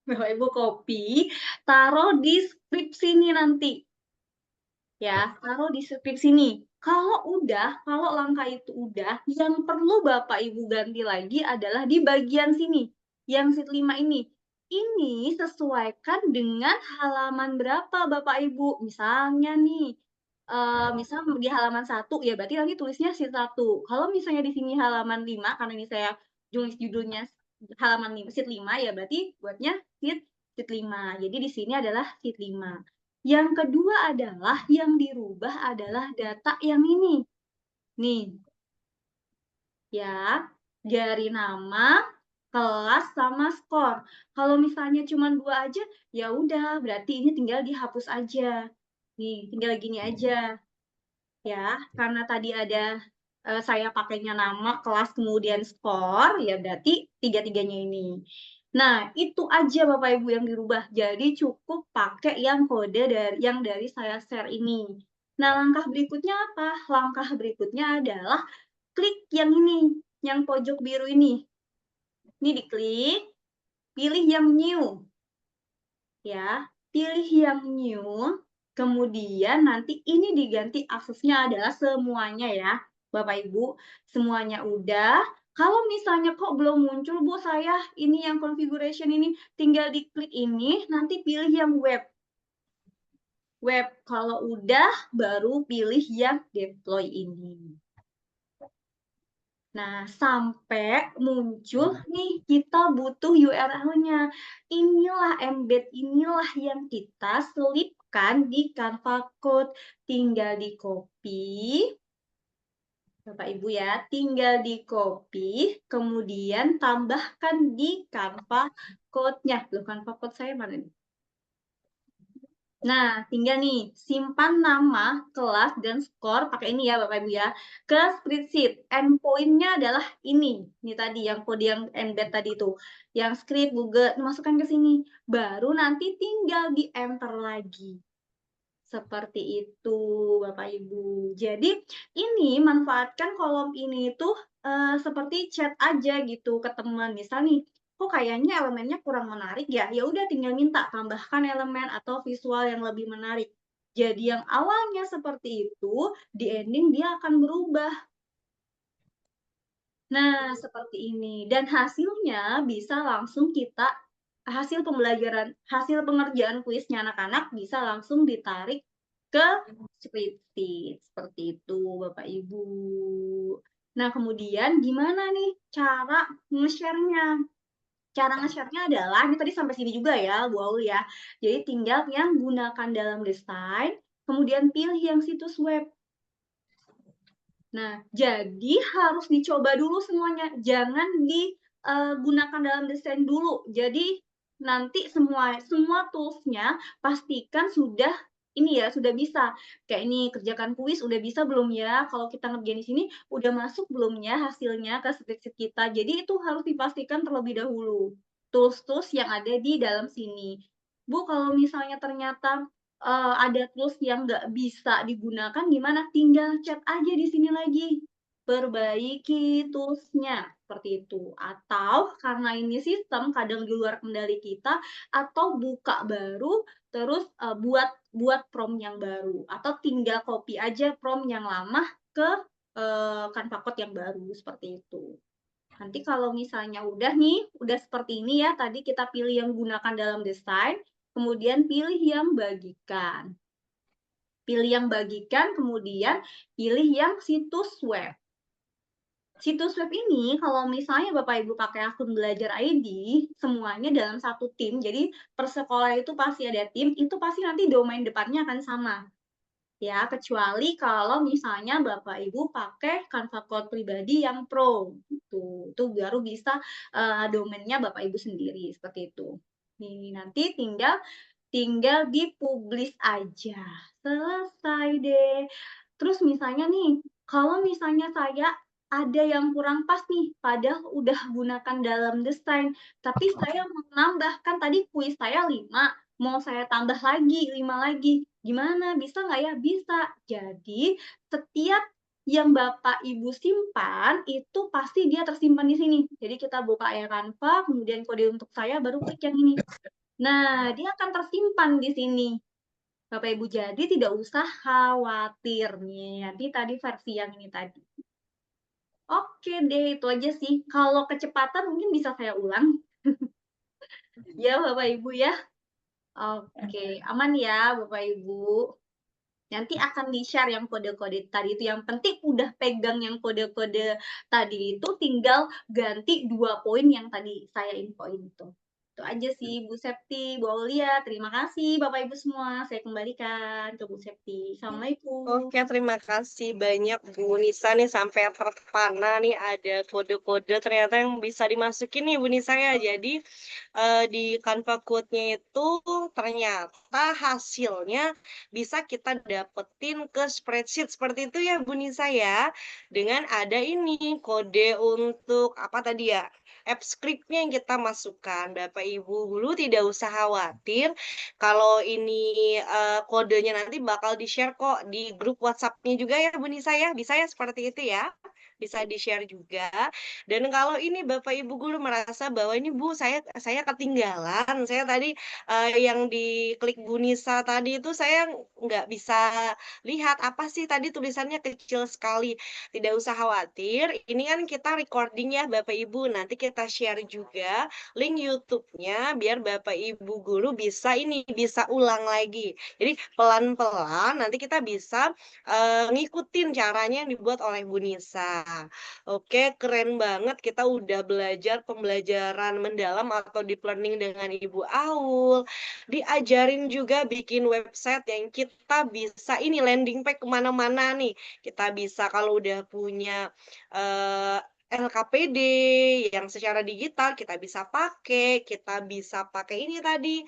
Bapak Ibu copy, taruh di script sini nanti. Ya, taruh di script sini. Kalau langkah itu udah, yang perlu Bapak Ibu ganti lagi adalah di bagian sini, yang sheet 5 ini. Ini sesuaikan dengan halaman berapa Bapak Ibu. Misalnya nih, misal di halaman 1, ya berarti nanti tulisnya sheet 1. Kalau misalnya di sini halaman 5, karena ini saya tulis judulnya halaman 5, sheet 5, ya berarti buatnya sheet 5. Jadi di sini adalah sheet 5. Yang kedua adalah yang dirubah adalah data yang ini. Nih. Ya, dari nama, kelas sama skor. Kalau misalnya cuma 2 aja, ya udah, berarti ini tinggal dihapus aja. Nih, tinggal gini aja. Ya, karena tadi ada saya pakainya nama, kelas, kemudian skor, ya berarti 3-3-nya ini. Nah, itu aja Bapak Ibu yang dirubah. Jadi cukup pakai yang kode yang dari saya share ini. Nah, langkah berikutnya apa? Langkah berikutnya adalah klik yang ini, yang pojok biru ini. Ini diklik, pilih yang new. Ya, pilih yang new, kemudian nanti ini diganti aksesnya adalah semuanya ya, Bapak Ibu. Semuanya udah. Kalau misalnya kok belum muncul, Bu, saya ini yang configuration ini, tinggal diklik ini, nanti pilih yang web. Web, kalau udah, baru pilih yang deploy ini. Nah, sampai muncul nih kita butuh URL-nya. Inilah embed, inilah yang kita selipkan di Canva Code. Tinggal di copy. Bapak Ibu ya, tinggal di copy, kemudian tambahkan di Canva Code-nya. Loh, Canva Code saya mana nih? Nah, tinggal nih, simpan nama, kelas, dan skor, pakai ini ya Bapak Ibu ya, ke spreadsheet. Endpoint-nya adalah ini tadi, yang kode yang embed tadi itu. Yang script, Google, masukkan ke sini. Baru nanti tinggal di-enter lagi. Seperti itu Bapak Ibu. Jadi, ini manfaatkan kolom ini tuh seperti chat aja gitu ke teman. Misal nih, kok kayaknya elemennya kurang menarik ya, ya udah tinggal minta tambahkan elemen atau visual yang lebih menarik. Jadi yang awalnya seperti itu, di ending dia akan berubah. Nah, seperti ini. Dan hasilnya bisa langsung hasil pengerjaan kuisnya anak-anak bisa langsung ditarik ke spreadsheet. Seperti itu, Bapak Ibu. Nah, kemudian gimana nih cara nge-share-nya? Cara nge-share-nya adalah, ini tadi sampai sini juga ya, Bu Aul ya. Jadi tinggal yang gunakan dalam desain, kemudian pilih yang situs web. Nah, jadi harus dicoba dulu semuanya. Jangan digunakan dalam desain dulu. Jadi nanti semua tools-nya pastikan sudah ini ya, sudah bisa. Kayak ini kerjakan kuis udah bisa belum ya? Kalau kita ngerjain di sini udah masuk belum ya hasilnya ke spreadsheet kita. Jadi itu harus dipastikan terlebih dahulu. Tools-tools yang ada di dalam sini. Bu, kalau misalnya ternyata ada tools yang nggak bisa digunakan gimana? Tinggal chat aja di sini lagi. Perbaiki toolsnya seperti itu. Atau karena ini sistem kadang di luar kendali kita, atau buka baru terus buat prompt yang baru, atau tinggal copy aja prompt yang lama ke Canva Code yang baru seperti itu. Nanti kalau misalnya udah seperti ini ya, tadi kita pilih yang gunakan dalam desain, kemudian pilih yang bagikan. Pilih yang bagikan, kemudian pilih yang situs web. Situs web ini kalau misalnya Bapak Ibu pakai akun Belajar ID, semuanya dalam satu tim. Jadi per sekolah itu pasti ada tim, itu pasti nanti domain depannya akan sama. Ya, kecuali kalau misalnya Bapak Ibu pakai Canva Code pribadi yang pro. Itu baru bisa domainnya Bapak Ibu sendiri seperti itu. Nih, nanti tinggal dipublish aja. Selesai deh. Terus misalnya nih, kalau misalnya saya ada yang kurang pas nih, padahal udah gunakan dalam desain, tapi saya mau nambahkan tadi kuis saya 5, mau saya tambah lagi 5 lagi. Gimana? Bisa nggak ya? Bisa. Jadi, setiap yang Bapak Ibu simpan itu pasti dia tersimpan di sini. Jadi kita buka Canva, kemudian kode untuk saya, baru klik yang ini. Nah, dia akan tersimpan di sini. Bapak Ibu, jadi tidak usah khawatir nih. Nanti tadi versi yang ini tadi. Oke deh, itu aja sih. Kalau kecepatan mungkin bisa saya ulang. Ya, Bapak Ibu ya. Oke, aman ya Bapak Ibu. Nanti akan di-share yang kode-kode tadi itu. Yang penting udah pegang yang kode-kode tadi itu, tinggal ganti 2 poin yang tadi saya infoin itu. Itu aja sih Bu Septi, Bu Aulia. Terima kasih Bapak Ibu semua. Saya kembalikan ke Bu Septi. Assalamualaikum. Oke, terima kasih banyak Bu Nisa nih, sampai terpana nih ada kode-kode ternyata yang bisa dimasukin nih Bu Nisa ya. Jadi di Canva Code-nya itu ternyata hasilnya bisa kita dapetin ke spreadsheet seperti itu ya Bu Nisa ya. Dengan ada ini kode untuk apa tadi ya? App script-nya yang kita masukkan. Bapak Ibu dulu tidak usah khawatir kalau ini kodenya nanti bakal di-share kok di grup WhatsApp-nya juga ya Bu Nisa ya. Bisa ya seperti itu ya? Bisa di-share juga. Dan kalau ini Bapak Ibu guru merasa bahwa ini Bu, saya ketinggalan, saya tadi yang diklik Bu Nisa tadi itu saya nggak bisa lihat apa sih tadi tulisannya kecil sekali. Tidak usah khawatir, ini kan kita recording ya Bapak Ibu, nanti kita share juga link YouTube-nya biar Bapak Ibu guru bisa bisa ulang lagi. Jadi pelan-pelan nanti kita bisa ngikutin caranya yang dibuat oleh Bu Nisa. Oke, keren banget kita udah belajar pembelajaran mendalam atau deep learning dengan Ibu Aul. Diajarin juga bikin website yang kita bisa ini landing page kemana-mana nih. Kita bisa kalau udah punya LKPD yang secara digital kita bisa pakai ini tadi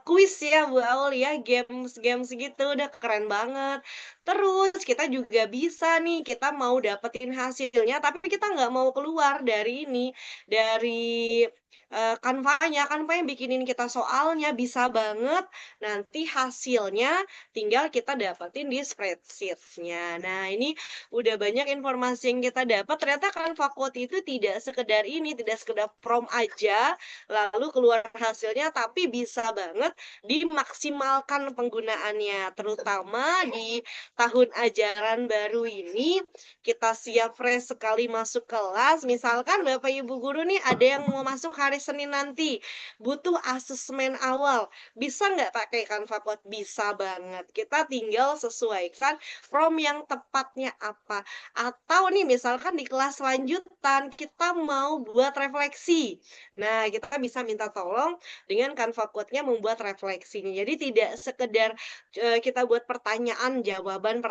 kuis ya Bu Aul ya, games-games gitu udah keren banget. Terus kita juga bisa nih, kita mau dapetin hasilnya tapi kita nggak mau keluar dari ini, dari Canva-nya bikinin kita soalnya, bisa banget nanti hasilnya tinggal kita dapetin di spreadsheet-nya. Nah, ini udah banyak informasi yang kita dapat, ternyata Canva Code itu tidak sekedar ini, tidak sekedar prompt aja, lalu keluar hasilnya, tapi bisa banget dimaksimalkan penggunaannya, terutama di tahun ajaran baru ini, kita siap fresh sekali masuk kelas, misalkan Bapak Ibu guru nih ada yang mau masuk hari hari Senin nanti butuh asesmen awal, bisa nggak pakai Canva Code? Bisa banget. Kita tinggal sesuaikan prompt yang tepatnya apa. Atau nih misalkan di kelas lanjutan kita mau buat refleksi. Nah, kita bisa minta tolong dengan Canva Code-nya membuat refleksinya. Jadi tidak sekedar kita buat pertanyaan jawaban,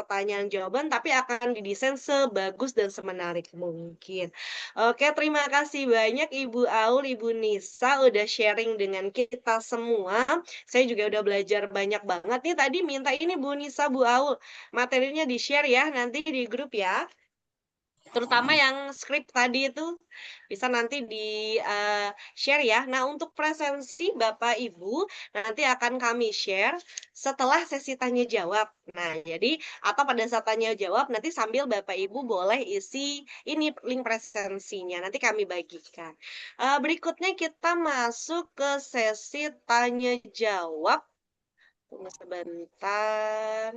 tapi akan didesain sebagus dan semenarik mungkin. Oke, terima kasih banyak Ibu Aul, Ibu Nisa udah sharing dengan kita semua. Saya juga udah belajar banyak banget nih. Tadi minta ini Bu Nisa, Bu Aul, materinya di-share ya nanti di grup ya. Terutama yang skrip tadi itu bisa nanti di-share ya. Nah, untuk presensi Bapak Ibu nanti akan kami share setelah sesi tanya jawab. Nah, jadi atau pada saat tanya jawab nanti sambil Bapak Ibu boleh isi ini link presensinya, nanti kami bagikan. Berikutnya kita masuk ke sesi tanya jawab. Tunggu sebentar.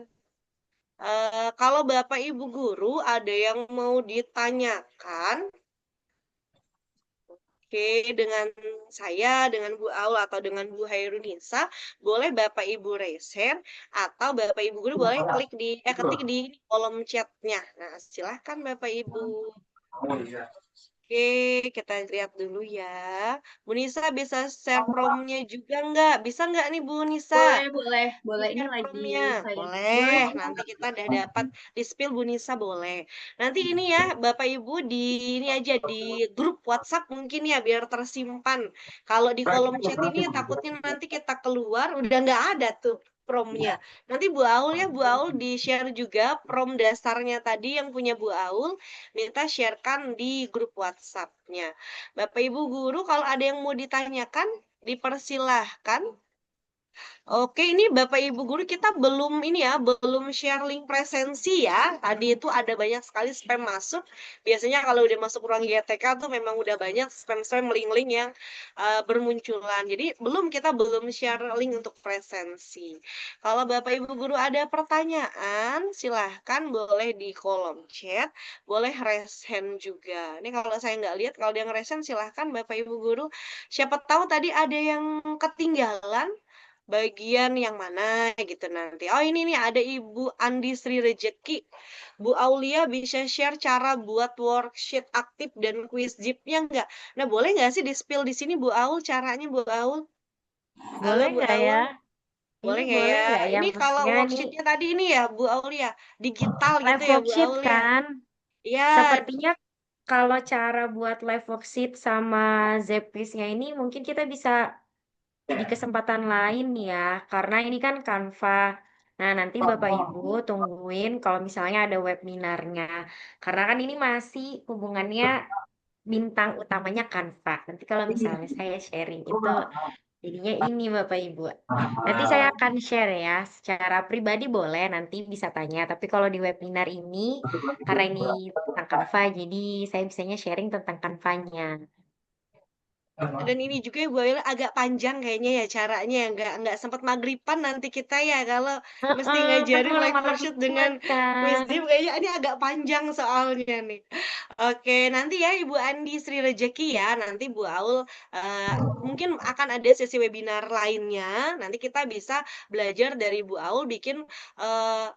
Kalau Bapak Ibu guru ada yang mau ditanyakan, oke, dengan saya, dengan Bu Aul atau dengan Bu Hairunisa, boleh Bapak Ibu raise hand atau Bapak Ibu guru boleh ketik di kolom chatnya. Nah, silahkan Bapak Ibu. Oke, kita lihat dulu ya. Bu Nisa bisa share prompt-nya juga nggak? Bisa nggak nih Bu Nisa? Boleh. Ini Di-share lagi prompt-nya? saya boleh. Boleh, nanti kita udah dapat di-spill Bu Nisa boleh. Nanti ini ya, Bapak Ibu di ini aja di grup WhatsApp mungkin ya biar tersimpan. Kalau di kolom chat ini takutnya nanti kita keluar udah nggak ada tuh prompt-nya. Nanti Bu Aul ya, Bu Aul di-share juga prompt dasarnya tadi yang punya Bu Aul, minta sharekan di grup WhatsApp-nya. Bapak Ibu guru kalau ada yang mau ditanyakan, dipersilahkan. Oke, ini Bapak Ibu guru kita belum ini ya, belum share link presensi ya. Tadi itu ada banyak sekali spam masuk. Biasanya kalau udah masuk ruang GTK tuh memang udah banyak spam-spam link-link yang bermunculan. Jadi kita belum share link untuk presensi. Kalau Bapak Ibu guru ada pertanyaan, silahkan boleh di kolom chat, boleh raise hand juga. Ini kalau saya nggak lihat, kalau dia nge-raise hand silahkan Bapak Ibu guru. Siapa tahu tadi ada yang ketinggalan bagian yang mana gitu nanti. Oh ini nih ada Ibu Andi Sri Rejeki. Bu Aulia bisa share cara buat worksheet aktif dan quiz jeepnya nggak? Nah boleh nggak sih di-spill di sini Bu Aul caranya Bu Aul? Halo Boleh Bu nggak ya? Aul, Ini boleh nggak boleh ya? nggak ya? Ini kalau Maksudnya nih worksheetnya tadi ini ya Bu Aulia, digital gitu live ya Bu worksheet Aul ya? kan? Iya, Sepertinya kalau cara buat live worksheet sama Zepisnya ini mungkin kita bisa di kesempatan lain ya, karena ini kan Canva. Nah, nanti Bapak Ibu tungguin kalau misalnya ada webinarnya. Karena kan ini masih hubungannya bintang utamanya Canva. Nanti kalau misalnya saya sharing itu jadinya ini Bapak Ibu. Nanti saya akan share ya, secara pribadi boleh nanti bisa tanya. Tapi kalau di webinar ini, karena ini tentang Canva, jadi saya bisanya sharing tentang Canva-nya. dan ini juga ya Bu Aul agak panjang kayaknya ya caranya ya, nggak sempat magriban nanti kita ya kalau mesti Heeh, kan ngajarin live malam-malam worksheet banget dengan quiz kan. jeep kayaknya ini agak panjang soalnya nih. Oke, nanti ya Ibu Andi Sri Rejeki ya, nanti Bu Aul mungkin akan ada sesi webinar lainnya. Nanti kita bisa belajar dari Bu Aul bikin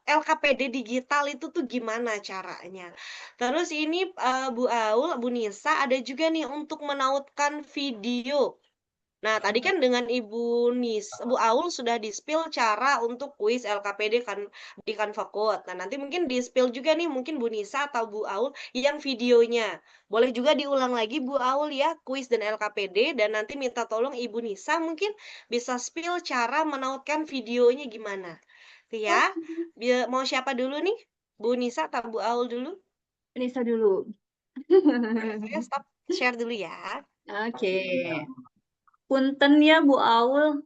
LKPD digital itu tuh gimana caranya. Terus ini Bu Aul, Bu Nisa ada juga nih untuk menautkan video. Nah, tadi kan dengan Bu Aul sudah di-spill cara untuk kuis LKPD kan di Canva Code. Nah, nanti mungkin di-spill juga nih mungkin Bu Nisa atau Bu Aul yang videonya. Boleh juga diulang lagi Bu Aul ya, kuis dan LKPD dan nanti minta tolong Ibu Nisa mungkin bisa spill cara menautkan videonya gimana. Tuh ya. Mau siapa dulu nih? Bu Nisa atau Bu Aul dulu? Nisa dulu. Saya stop share dulu ya. Oke. Punten ya Bu Aul.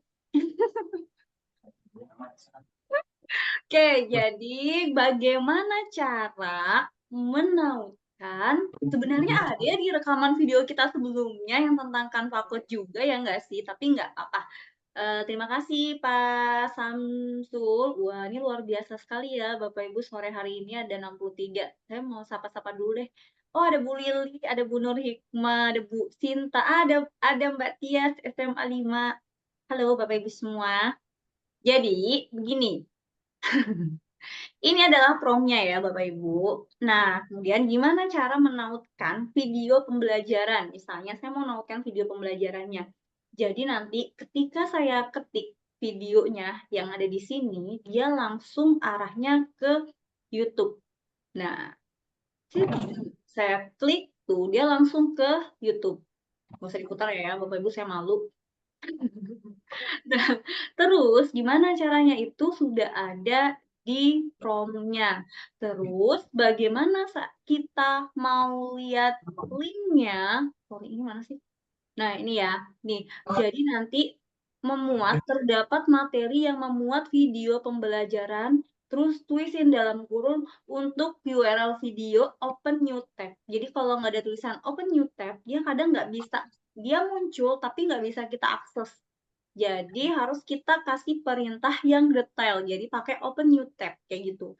Oke, jadi bagaimana cara menautkan sebenarnya ada ya di rekaman video kita sebelumnya yang tentang Canva Code juga ya nggak sih? Tapi nggak apa. Terima kasih Pak Samsul. Wah, ini luar biasa sekali ya Bapak Ibu sore hari ini ada 63. Saya mau sapa-sapa dulu deh. Oh, ada Bu Lili, ada Bu Nur Hikmah, ada Bu Sinta, ada Mbak Tias SMA 5. Halo Bapak Ibu semua. Jadi begini, ini adalah promnya ya Bapak Ibu. Nah, kemudian gimana cara menautkan video pembelajaran? Misalnya saya mau nautkan video pembelajarannya. Jadi nanti ketika saya ketik videonya yang ada di sini, dia langsung arahnya ke YouTube. Nah, saya klik tuh, dia langsung ke YouTube. Nggak usah diputar ya, Bapak Ibu, saya malu. Nah, terus gimana caranya itu sudah ada di promnya. Terus bagaimana kita mau lihat linknya? Sorry, ini mana sih? Nah, ini ya. Nih, jadi nanti terdapat materi yang memuat video pembelajaran, terus tulisin dalam kurung untuk URL video open new tab. Jadi kalau nggak ada tulisan open new tab, dia kadang nggak bisa, dia muncul tapi nggak bisa kita akses. Jadi harus kita kasih perintah yang detail. Jadi pakai open new tab kayak gitu.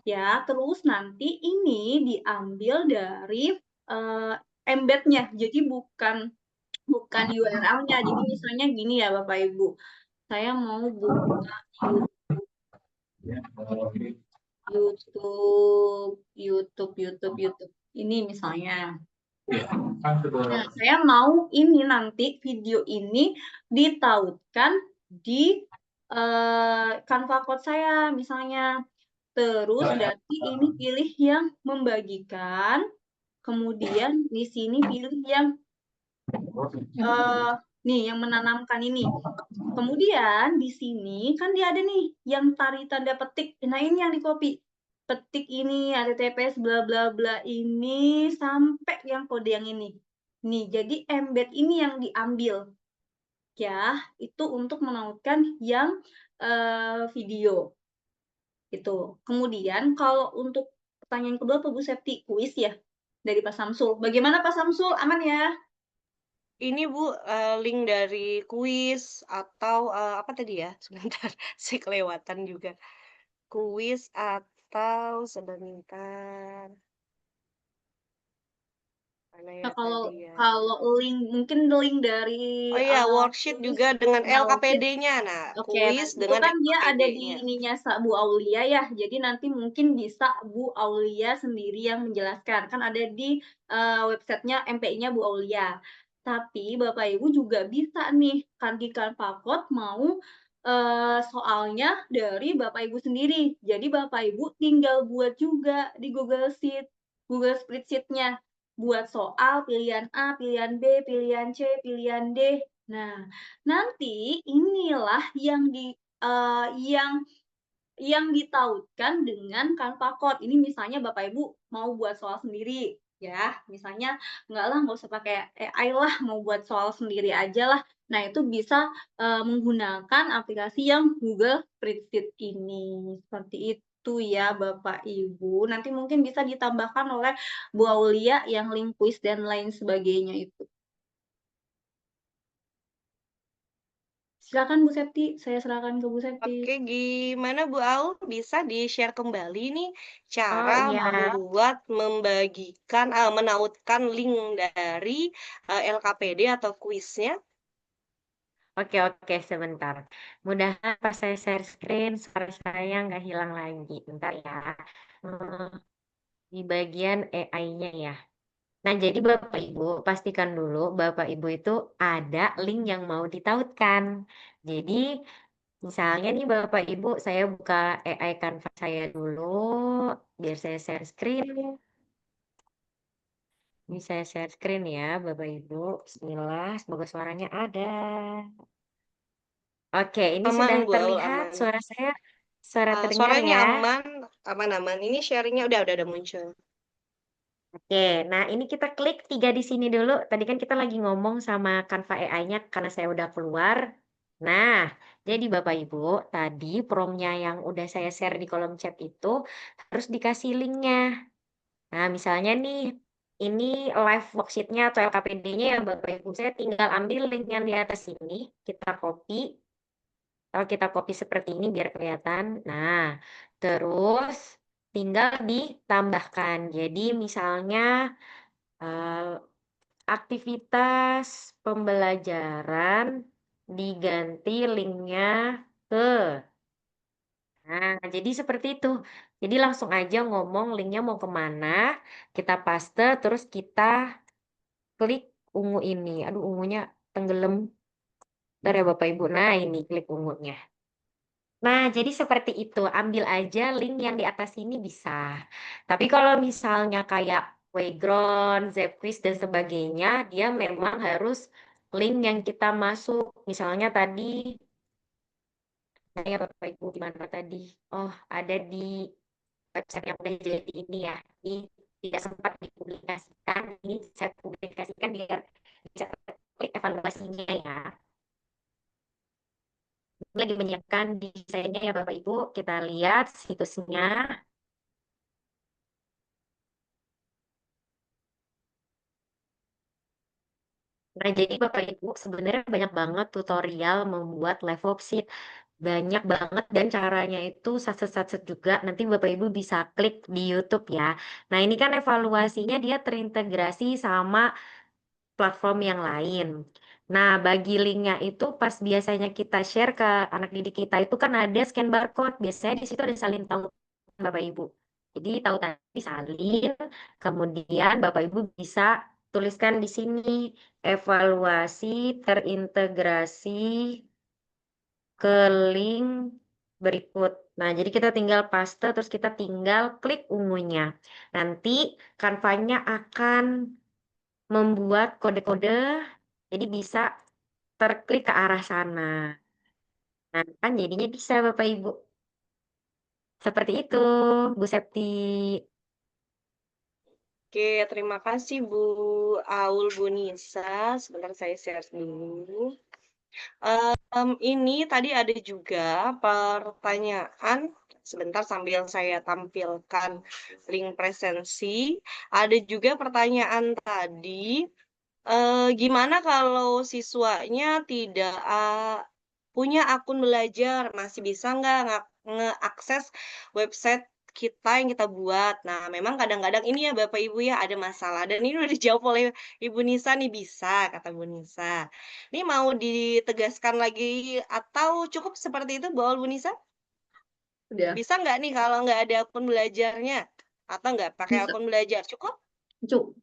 Ya, terus nanti ini diambil dari embednya. Jadi bukan URL-nya. Jadi misalnya gini ya Bapak Ibu. Saya mau buka YouTube. Ini misalnya. Nah, saya mau ini nanti video ini ditautkan di Canva Code saya misalnya. Terus berarti ini pilih yang membagikan, kemudian di sini pilih yang nih yang menanamkan ini. Kemudian di sini kan dia ada nih yang tanda petik. Nah, ini yang di copy. Petik ini HTTPS bla bla bla ini sampai yang kode yang ini. Nih, jadi embed ini yang diambil. Ya, itu untuk menautkan yang video. Itu. Kemudian kalau untuk pertanyaan kedua Pak Bu Septi, kuis ya dari Pak Samsul. Bagaimana Pak Samsul? Aman ya? Ini Bu, link dari kuis atau, apa tadi ya? Sebentar, saya kelewatan juga. Kuis atau sebentar, mana ya Nah, kalau tadi ya? kalau link mungkin link dari Oh iya, worksheet kuis juga dengan ya worksheet. LKPD-nya. Nah, Oke, nah kuis itu dengan kan dia ada di LKPD-nya. ininya Bu Aulia ya. Jadi nanti mungkin bisa Bu Aulia sendiri yang menjelaskan. Kan ada di websitenya MPI-nya Bu Aulia. Tapi Bapak Ibu juga bisa nih kandikan pakot mau soalnya dari Bapak Ibu sendiri. Jadi Bapak Ibu tinggal buat juga di Google Sheet, Google Spreadsheet-nya. Buat soal pilihan A, pilihan B, pilihan C, pilihan D. Nah, nanti inilah yang yang ditautkan dengan Canva Code. Ini misalnya Bapak Ibu mau buat soal sendiri, ya. Misalnya nggak usah pakai AI lah, mau buat soal sendiri aja lah. Nah, itu bisa menggunakan aplikasi yang Google Spreadsheet ini. Seperti itu ya Bapak Ibu. Nanti mungkin bisa ditambahkan oleh Bu Aulia yang link kuis dan lain sebagainya itu. Silakan Bu Septi, saya serahkan ke Bu Septi. Oke, gimana Bu Au? Bisa di-share kembali nih Oh cara iya, menautkan link dari LKPD atau kuisnya? oke sebentar. Mudahan pas saya share screen suara saya nggak hilang lagi. Bentar ya. Hmm, Di bagian AI-nya ya. Nah, jadi Bapak Ibu, pastikan dulu Bapak Ibu itu ada link yang mau ditautkan. Jadi, misalnya nih Bapak Ibu, saya buka AI Canva saya dulu, biar saya share screen. Ini saya share screen ya, Bapak Ibu. Bismillah, semoga suaranya ada. Oke, ini sudah Aman Bu Aul, terlihat aman. suara saya, suara terdengar Suaranya ya. aman, aman-aman. Ini sharingnya udah muncul. Oke, nah ini kita klik 3 di sini dulu. Tadi kan kita lagi ngomong sama Canva AI-nya karena saya udah keluar. Nah, jadi Bapak Ibu, tadi promnya yang udah saya share di kolom chat itu harus dikasih linknya. Nah, misalnya nih, ini live worksheet-nya atau LKPD-nya ya Bapak Ibu. Saya tinggal ambil link yang di atas ini, kita copy. Kalau kita copy seperti ini biar kelihatan. Nah, terus tinggal ditambahkan. Jadi misalnya aktivitas pembelajaran diganti linknya ke. Nah, jadi seperti itu. Jadi langsung aja ngomong linknya mau kemana, kita paste, terus kita klik ungu ini. Aduh, ungunya tenggelam. Bentar ya Bapak Ibu. Nah, ini klik ungunya. Nah, jadi seperti itu. Ambil aja link yang di atas ini bisa. Tapi kalau misalnya kayak Wayground, Zepquiz, dan sebagainya, dia memang harus link yang kita masuk. Misalnya tadi, saya Bapak Ibu di mana tadi? Oh, ada di website yang udah jadi ini ya. Ini tidak sempat dipublikasikan. Ini saya publikasikan biar bisa klik evaluasinya ya. Lagi menyiapkan desainnya ya Bapak Ibu. Kita lihat situsnya. Nah, jadi Bapak Ibu sebenarnya banyak banget tutorial membuat live worksheet. Banyak banget dan caranya itu satset-satset juga. Nanti Bapak Ibu bisa klik di YouTube ya. Nah, ini kan evaluasinya dia terintegrasi sama platform yang lain. Nah, bagi linknya itu pas biasanya kita share ke anak didik kita itu kan ada scan barcode. Biasanya di situ ada salin tautan Bapak Ibu. Jadi tautan disalin, kemudian Bapak Ibu bisa tuliskan di sini evaluasi terintegrasi ke link berikut. Nah, jadi kita tinggal paste, terus kita tinggal klik ungunya. Nanti Canva-nya akan membuat kode-kode, jadi bisa terklik ke arah sana. Nah, kan jadinya bisa Bapak Ibu. Seperti itu, Bu Septi. Oke, terima kasih Bu Aul, Bu Nisa. Sebentar saya share dulu. Ini tadi ada juga pertanyaan, sebentar sambil saya tampilkan link presensi. Ada juga pertanyaan tadi, gimana kalau siswanya tidak punya akun belajar, masih bisa nggak ngeakses website kita yang kita buat? Nah, memang kadang-kadang ini ya Bapak Ibu ya ada masalah dan ini udah dijawab oleh Ibu Nisa nih, bisa kata Bu Nisa. Ini mau ditegaskan lagi atau cukup seperti itu Bu Nisa? Udah, Bisa nggak nih kalau nggak ada akun belajarnya? Atau nggak pakai bisa, akun belajar? Cukup?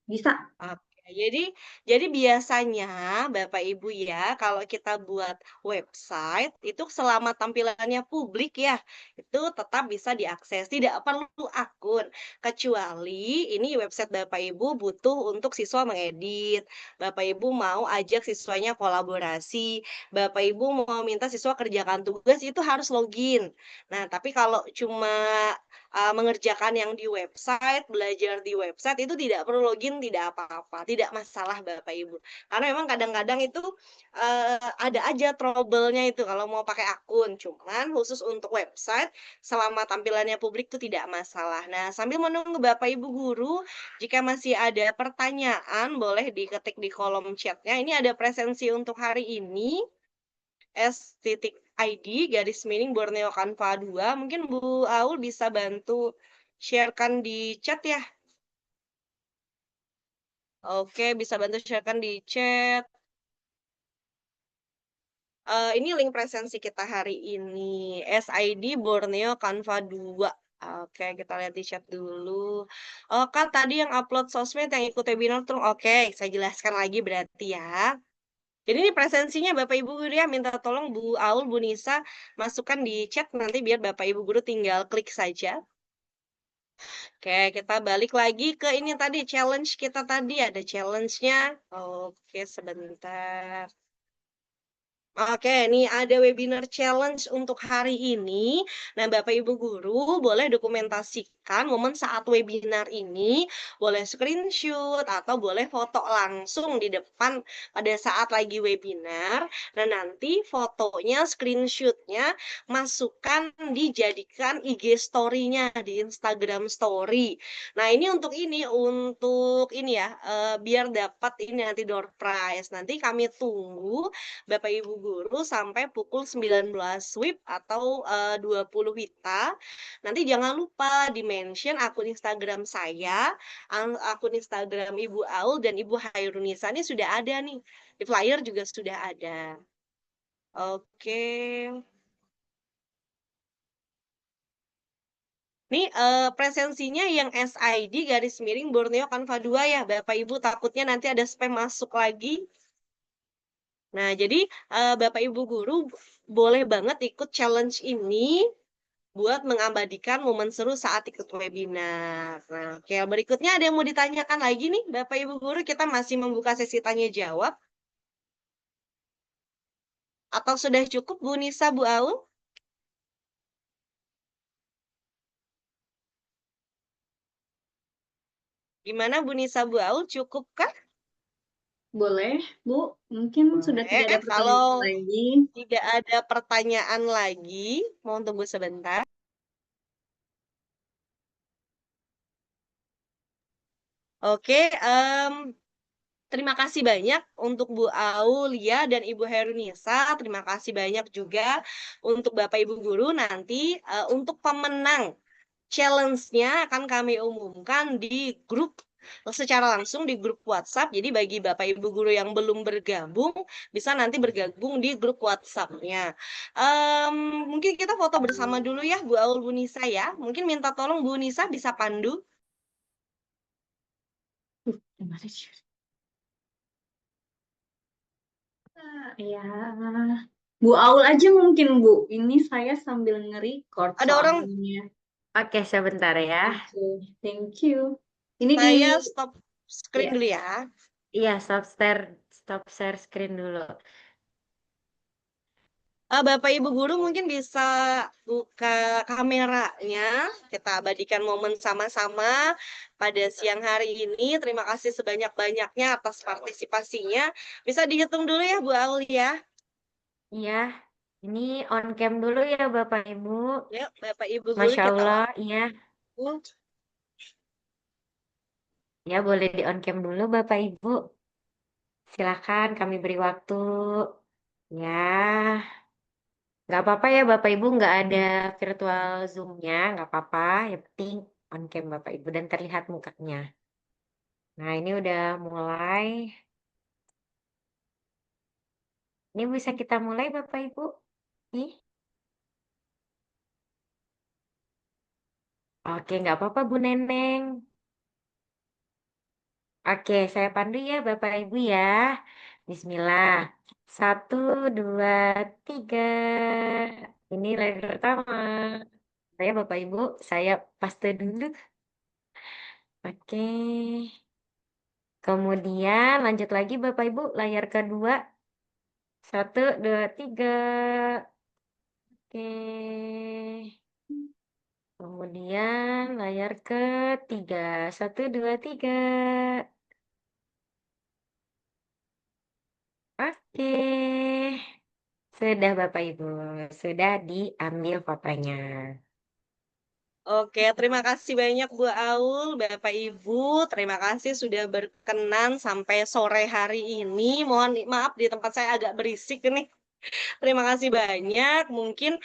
bisa. Oke, jadi biasanya Bapak Ibu ya, kalau kita buat website itu selama tampilannya publik ya, itu tetap bisa diakses, tidak perlu akun. Kecuali ini website Bapak Ibu butuh untuk siswa mengedit, Bapak Ibu mau ajak siswanya kolaborasi, Bapak Ibu mau minta siswa kerjakan tugas itu harus login. Nah, tapi kalau cuma mengerjakan yang di website, belajar di website itu tidak perlu login, tidak apa-apa, tidak masalah Bapak Ibu. Karena memang kadang-kadang itu ada aja trouble-nya itu kalau mau pakai akun. Cuman khusus untuk website selama tampilannya publik itu tidak masalah. Nah, sambil menunggu Bapak Ibu guru, jika masih ada pertanyaan boleh diketik di kolom chatnya. Ini ada presensi untuk hari ini. S.ID garis miring Borneo Canva 2. Mungkin Bu Aul bisa bantu sharekan di chat ya. Oke, bisa bantu sharekan di chat. Ini link presensi kita hari ini. SID Borneo Canva 2. Oke, kita lihat di chat dulu. Oh, kan tadi yang upload sosmed yang ikut webinar tuh. Oke, saya jelaskan lagi berarti ya. Jadi ini presensinya Bapak Ibu guru ya, minta tolong Bu Aul, Bu Nisa masukkan di chat nanti biar Bapak Ibu guru tinggal klik saja. Oke, kita balik lagi ke ini tadi challenge kita tadi ada challenge-nya. Oke, sebentar. Oke, ini ada webinar challenge untuk hari ini. Nah, Bapak Ibu guru boleh dokumentasikan momen saat webinar ini, boleh screenshot atau boleh foto langsung di depan pada saat lagi webinar. Nah, nanti fotonya, screenshotnya masukkan dijadikan IG story-nya di Instagram Story. Nah, ini untuk ini ya, biar dapat ini nanti door prize. Nanti kami tunggu Bapak Ibu Guru sampai pukul 19 WIB atau 20 WITA. Nanti jangan lupa di-mention akun Instagram saya, akun Instagram Ibu Aul dan Ibu Hairunisa ini sudah ada nih. Di flyer juga sudah ada. Oke. Nih presensinya yang SID garis miring Borneo Canva 2 ya, Bapak Ibu, takutnya nanti ada spam masuk lagi. Nah, jadi Bapak Ibu guru boleh banget ikut challenge ini buat mengabadikan momen seru saat ikut webinar. Nah, oke, berikutnya ada yang mau ditanyakan lagi nih, Bapak Ibu guru, kita masih membuka sesi tanya jawab. Atau sudah cukup Bu Nisa, Bu Aul? Gimana Bu Nisa, Bu Aul, cukupkah? Boleh, Bu. Mungkin sudah tidak ada Boleh, pertanyaan kalau lagi. tidak ada pertanyaan lagi, mohon tunggu sebentar. Oke, terima kasih banyak untuk Bu Aulia dan Ibu Herunisa. Terima kasih banyak juga untuk Bapak Ibu Guru. Nanti untuk pemenang challenge-nya akan kami umumkan di grup secara langsung di grup WhatsApp. Jadi bagi Bapak Ibu Guru yang belum bergabung, bisa nanti bergabung di grup WhatsApp-nya. Mungkin kita foto bersama dulu ya, Bu Aul, Bu Nisa ya. Mungkin minta tolong Bu Nisa bisa pandu. Ya, Bu Aul aja mungkin, Bu. Ini saya sambil nge-record Ada orang, soalnya. Oke, sebentar ya. Oke, thank you. Ini di saya stop screen ya. dulu ya. Iya, stop share screen dulu. Bapak Ibu Guru mungkin bisa buka kameranya, kita abadikan momen sama-sama pada siang hari ini. Terima kasih sebanyak-banyaknya atas partisipasinya. Bisa dihitung dulu ya Bu Aulia. Iya, ini on cam dulu ya Bapak Ibu. Yuk Bapak Ibu Guru Masya kita Allah, on. iya. Ya, boleh di on cam dulu Bapak Ibu. Silakan kami beri waktu. Ya, nggak apa-apa ya Bapak Ibu, nggak ada virtual Zoom-nya, nggak apa-apa. Yang penting on cam Bapak Ibu dan terlihat mukanya. Nah, ini udah mulai. Ini bisa kita mulai Bapak Ibu. Nih. Oke, nggak apa-apa Bu Neneng. Oke, saya pandu ya Bapak Ibu ya. Bismillah. 1, 2, 3. Ini layar pertama. Saya Bapak Ibu, saya paste dulu. Oke. Kemudian lanjut lagi Bapak Ibu, layar kedua. 1, 2, 3. Oke. Kemudian layar ketiga. 1, 2, 3. Oke. Sudah Bapak Ibu, sudah diambil fotonya. Oke, terima kasih banyak Bu Aul, Bapak Ibu. Terima kasih sudah berkenan sampai sore hari ini. Mohon maaf di tempat saya agak berisik nih. Terima kasih banyak. Mungkin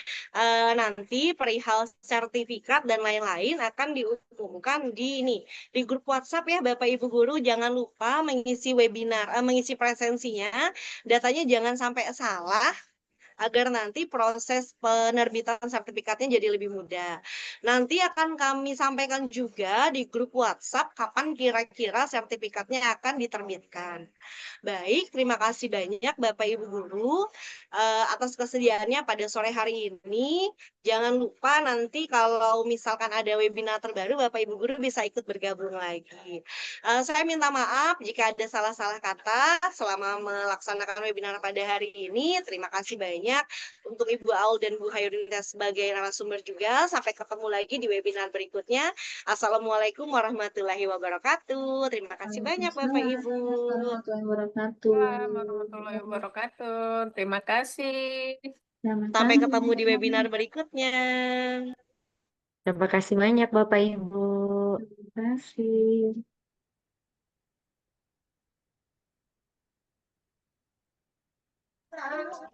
nanti perihal sertifikat dan lain-lain akan diumumkan di ini di grup WhatsApp ya Bapak Ibu Guru. Jangan lupa mengisi webinar, mengisi presensinya. Datanya jangan sampai salah agar nanti proses penerbitan sertifikatnya jadi lebih mudah. Nanti akan kami sampaikan juga di grup WhatsApp kapan kira-kira sertifikatnya akan diterbitkan. Baik, terima kasih banyak Bapak Ibu Guru atas kesediaannya pada sore hari ini. Jangan lupa nanti kalau misalkan ada webinar terbaru, Bapak Ibu Guru bisa ikut bergabung lagi. Saya minta maaf jika ada salah-salah kata selama melaksanakan webinar pada hari ini. Terima kasih banyak untuk Ibu Aul dan Bu Hairunisa sebagai narasumber juga. Sampai ketemu lagi di webinar berikutnya. Assalamualaikum warahmatullahi wabarakatuh. Terima kasih banyak Bapak Waalaikumsalam Ibu. warahmatullahi wabarakatuh. Warahmatullahi wabarakatuh. Terima kasih. Sampai Sama-sama. ketemu di webinar berikutnya. Terima kasih banyak Bapak Ibu. Terima kasih.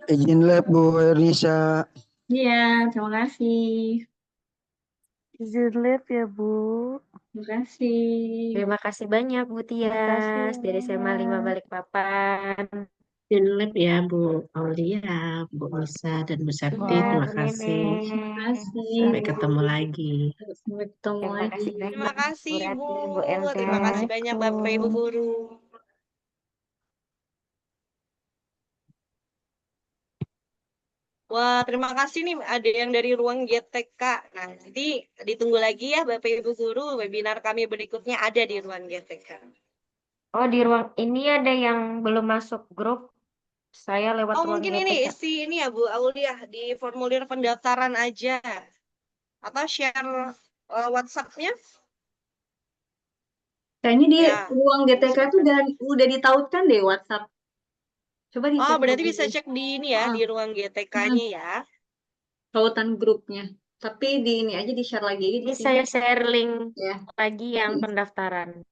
Izin lab Bu Ernisa. Iya, terima kasih. Izin live ya, Bu. Terima kasih. Terima kasih banyak Bu Terima kasih Tias dari SMA 5 semuanya. Balikpapan. Izin live ya Bu Aulia, Bu Nisa, dan Bu Septi. Iya, Terima Bu kasih. Terima Nenek. kasih. Sampai ketemu lagi. Sampai ketemu Terima lagi. kasih Terima banyak Bu kasih Ibu. Rati, Bu Elga. Terima kasih banyak Bapak Ibu Assalamualaikum. guru. Wah, terima kasih nih ada yang dari ruang GTK. Nah, nanti ditunggu lagi ya Bapak Ibu guru, webinar kami berikutnya ada di ruang GTK. Oh, di ruang ini ada yang belum masuk grup. Saya lewat Oh, ruang mungkin ini GTK. isi ini ya Bu Aulia di formulir pendaftaran aja atau share WhatsApp-nya Kayaknya di ya. ruang GTK itu Silakan. udah ditautkan deh WhatsApp. Coba Oh, dicek berarti lagi. bisa cek di ini ya, Ah, di ruang hmm, GTK-nya ya. tautan grupnya. Tapi di ini aja di share lagi di Ini sini. saya share link Ya. lagi yang pendaftaran.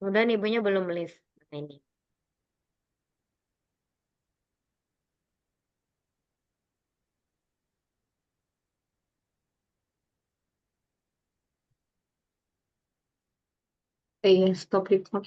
Mudah ibunya belum live. Nah, ini. Iya, stop record.